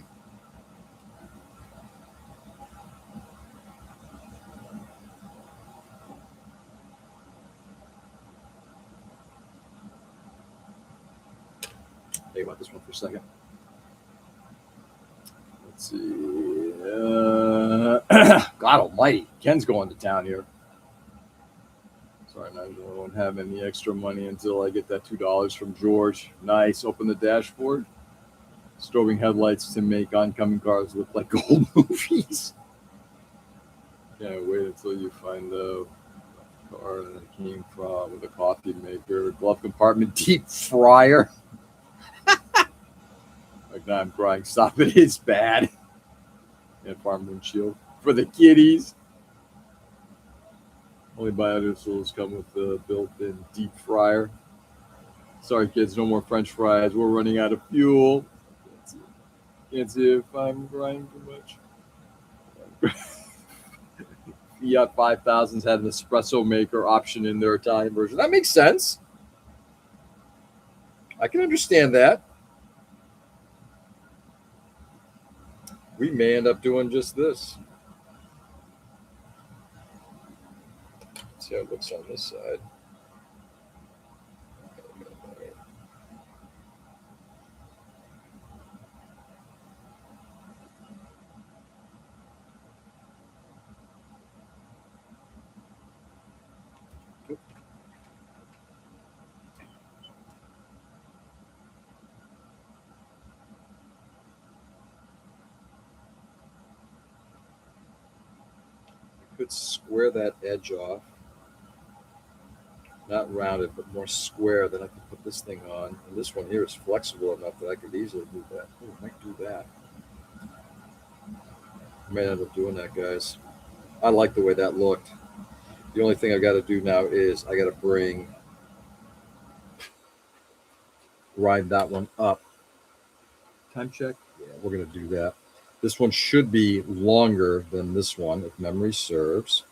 Think about this one for a second. Let's see. God Almighty, Ken's going to town here. Sorry, man, I won't have any extra money until I get that $2 from George. Nice. Open the dashboard. Strobing headlights to make oncoming cars look like old movies. Can't wait until you find the car that it came from with a coffee maker, glove compartment, deep fryer. Like now I'm crying. Stop it. It's bad. And farm windshield for the kiddies. Only Biodigestals come with the built-in deep fryer. Sorry, kids, no more French fries. We're running out of fuel. Can't see if I'm crying too much. Fiat 5000s had an espresso maker option in their Italian version. That makes sense. I can understand that. We may end up doing just this. Let's see how it looks on this side. Could square that edge off. Not rounded, but more square. Then I can put this thing on. And this one here is flexible enough that I could easily do that. Oh, I might do that. I may end up doing that, guys. I like the way that looked. The only thing I got to do now is I got to grind that one up. Time check? Yeah, we're going to do that. This one should be longer than this one, if memory serves.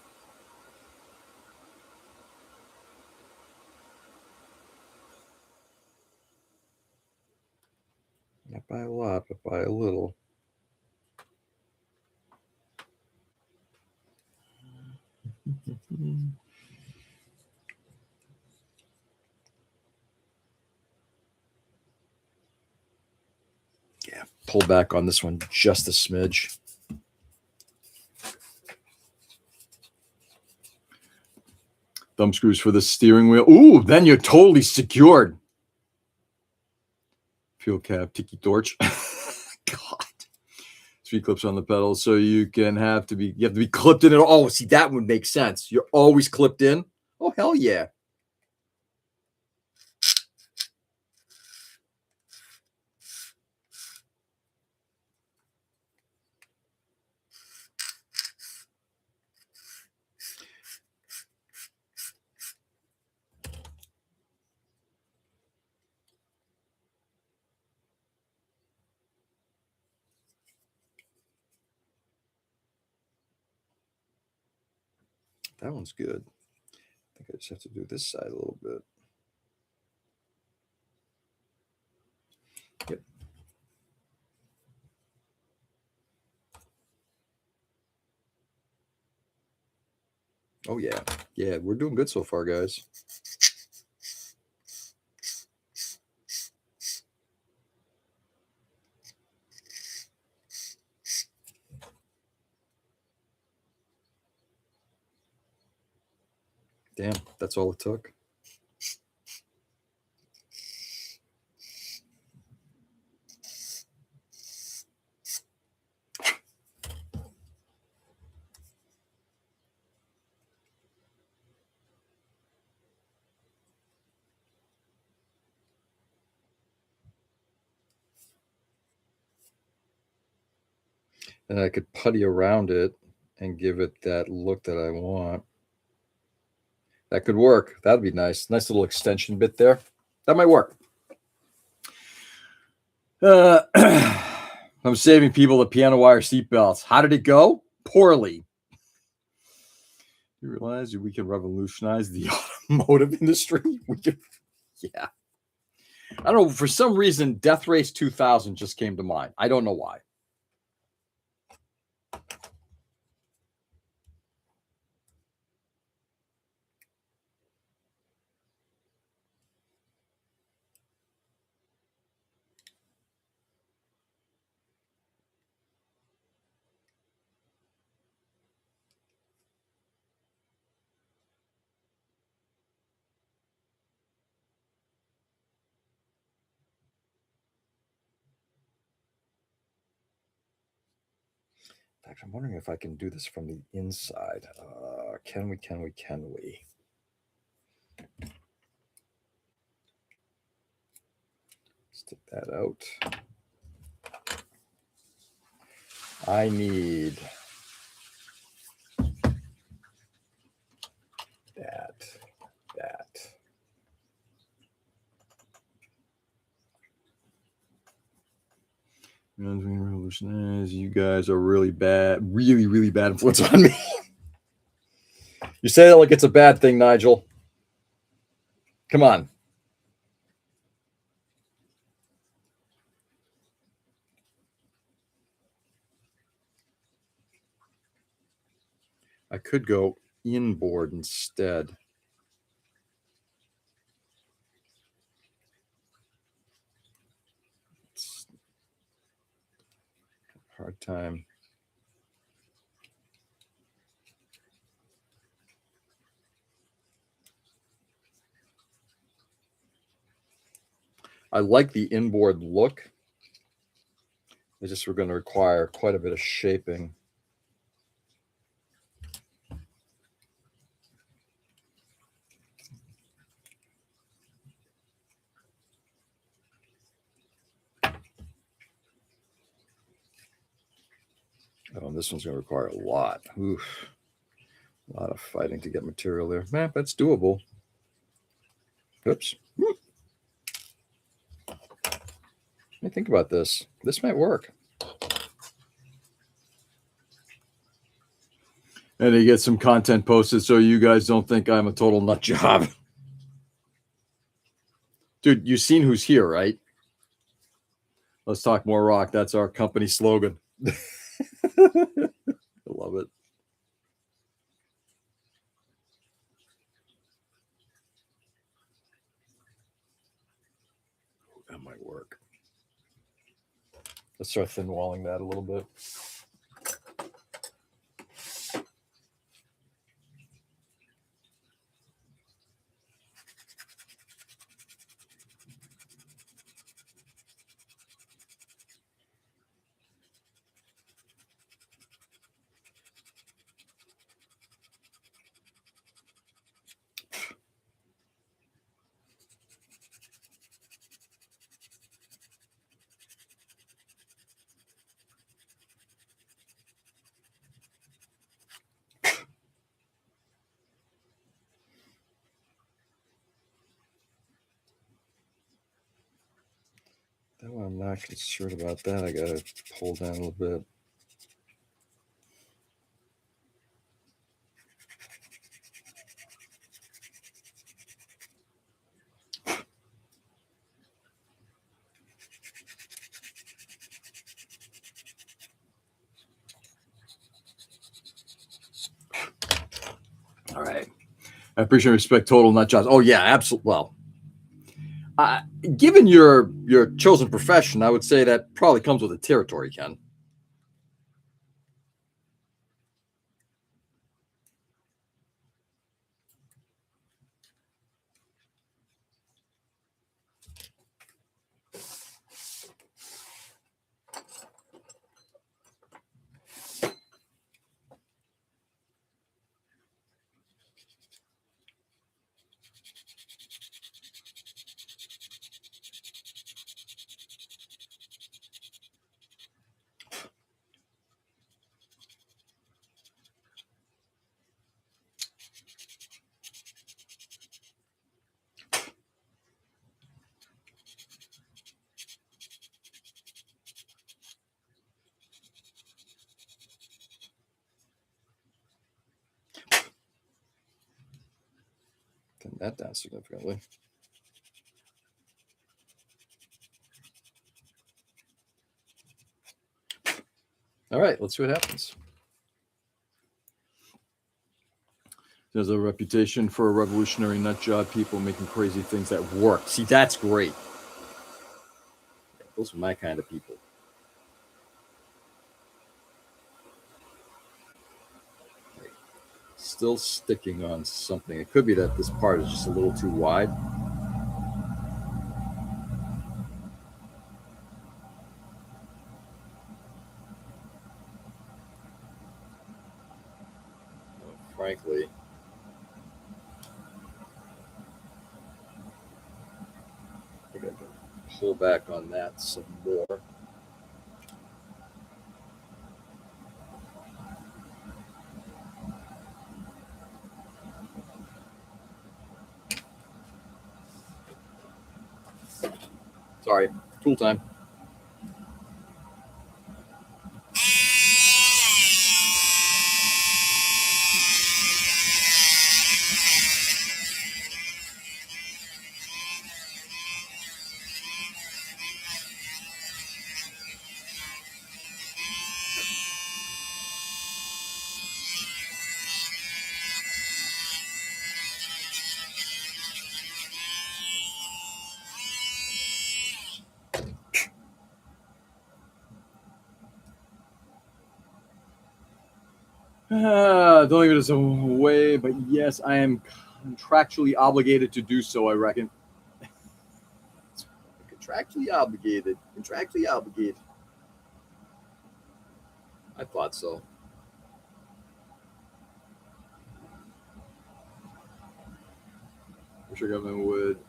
Not by a lot, but by a little. Yeah, pull back on this one just a smidge. Thumb screws for the steering wheel. Ooh, then you're totally secured. Fuel cap, tiki torch. God. 3 clips on the pedals, so you have to be clipped in it. Oh, see, that would make sense. You're always clipped in. Oh, hell yeah. That one's good. I think I just have to do this side a little bit. Oh yeah. Yeah, we're doing good so far, guys. Damn, that's all it took. And I could putty around it and give it that look that I want. That could work. That'd be nice. Nice little extension bit there. That might work. I'm saving people the piano wire seatbelts. How did it go? Poorly. You realize we can revolutionize the automotive industry? We could, yeah. I don't know. For some reason, Death Race 2000 just came to mind. I don't know why. In fact, I'm wondering if I can do this from the inside. Can we? Stick that out. I need that. Revolutionize. You guys are really bad, really bad influence on me. You say that like it's a bad thing, Nigel. Come on. I could go inboard instead. It's a hard time. I like the inboard look. It's just we're going to require quite a bit of shaping. Oh, and this one's going to require a lot. Oof. A lot of fighting to get material there. Man, that's doable. Oops. Let me think about this. This might work. And to get some content posted so you guys don't think I'm a total nut job. Dude, you've seen who's here, right? Let's talk more rock. That's our company slogan. I love it. That might work. Let's start thin walling that a little bit. That one I'm not concerned about that. I gotta pull down a little bit. All right. I appreciate and respect total nut jobs. Oh yeah, absolutely. Well, uh, given your chosen profession, I would say that probably comes with the territory, Ken. Turn that down significantly. All right, let's see what happens. There's a reputation for a revolutionary nut job, people making crazy things that work. See, that's great. Those are my kind of people. Still sticking on something. It could be that this part is just a little too wide. Frankly, I think I can pull back on that some more. Sorry, tool time. Don't think it is a way, but yes, I am contractually obligated to do so, I reckon. Contractually obligated. Contractually obligated. I thought so. Wish our government would.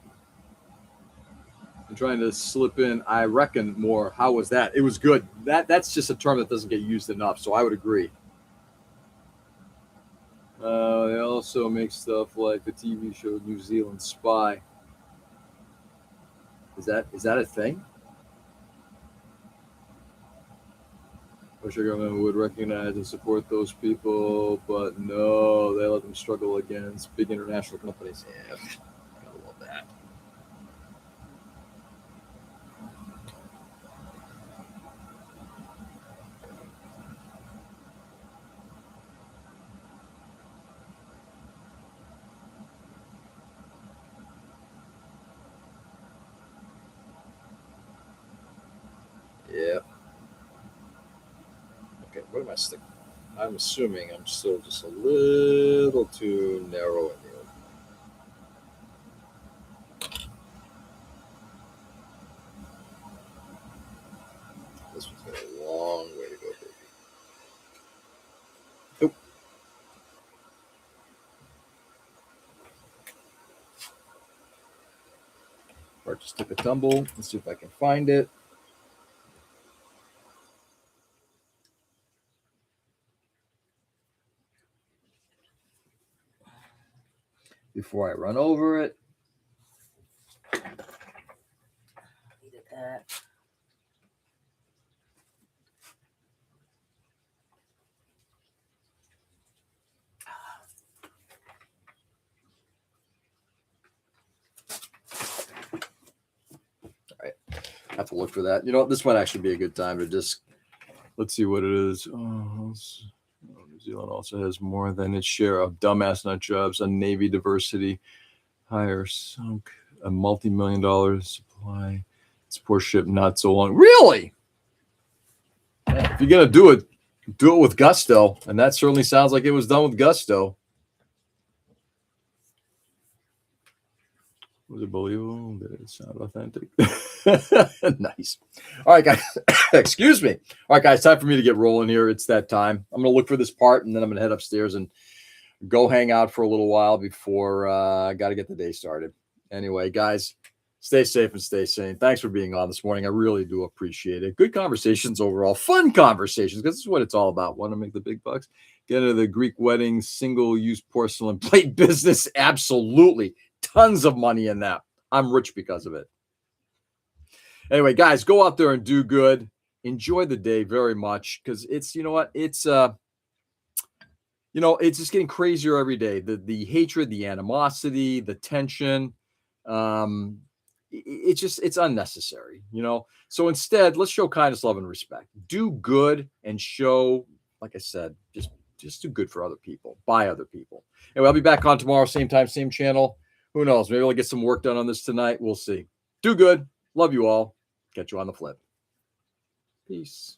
I'm trying to slip in, I reckon, more. How was that? It was good. That's just a term that doesn't get used enough, so I would agree. They also make stuff like the TV show New Zealand Spy. Is that a thing? Wish our government would recognize and support those people, but no, they let them struggle against big international companies. Yeah, I love that. Yeah. Okay, what am I sticking? I'm assuming I'm still just a little too narrow in the open. This one's got a long way to go, baby. Nope. Part just took a tumble. Let's see if I can find it. Before I run over it. Needed that. All right. I have to look for that. You know, this might actually be a good time to just let's see what it is. Oh, New Zealand also has more than its share of dumbass nut jobs on Navy diversity. Hire sunk a multi-million-dollar supply. It's poor ship not so long. Really? Yeah, if you're gonna do it with gusto, and that certainly sounds like it was done with gusto. Was it believable? Did it sound authentic? Nice. All right, guys. Excuse me. All right, guys. Time for me to get rolling here. It's that time. I'm going to look for this part, and then I'm going to head upstairs and go hang out for a little while before I got to get the day started. Anyway, guys, stay safe and stay sane. Thanks for being on this morning. I really do appreciate it. Good conversations overall. Fun conversations, because this is what it's all about. Want to make the big bucks? Get into the Greek wedding single-use porcelain plate business? Absolutely. Tons of money in that. I'm rich because of it. Anyway, guys, go out there and do good. Enjoy the day very much, because it's, you know what? It's it's just getting crazier every day. The hatred, the animosity, the tension, it's unnecessary, So instead, let's show kindness, love, and respect. Do good and show, like I said, just do good for other people, by other people. Anyway, I'll be back on tomorrow, same time, same channel. Who knows? Maybe I'll get some work done on this tonight. We'll see. Do good. Love you all. Catch you on the flip. Peace.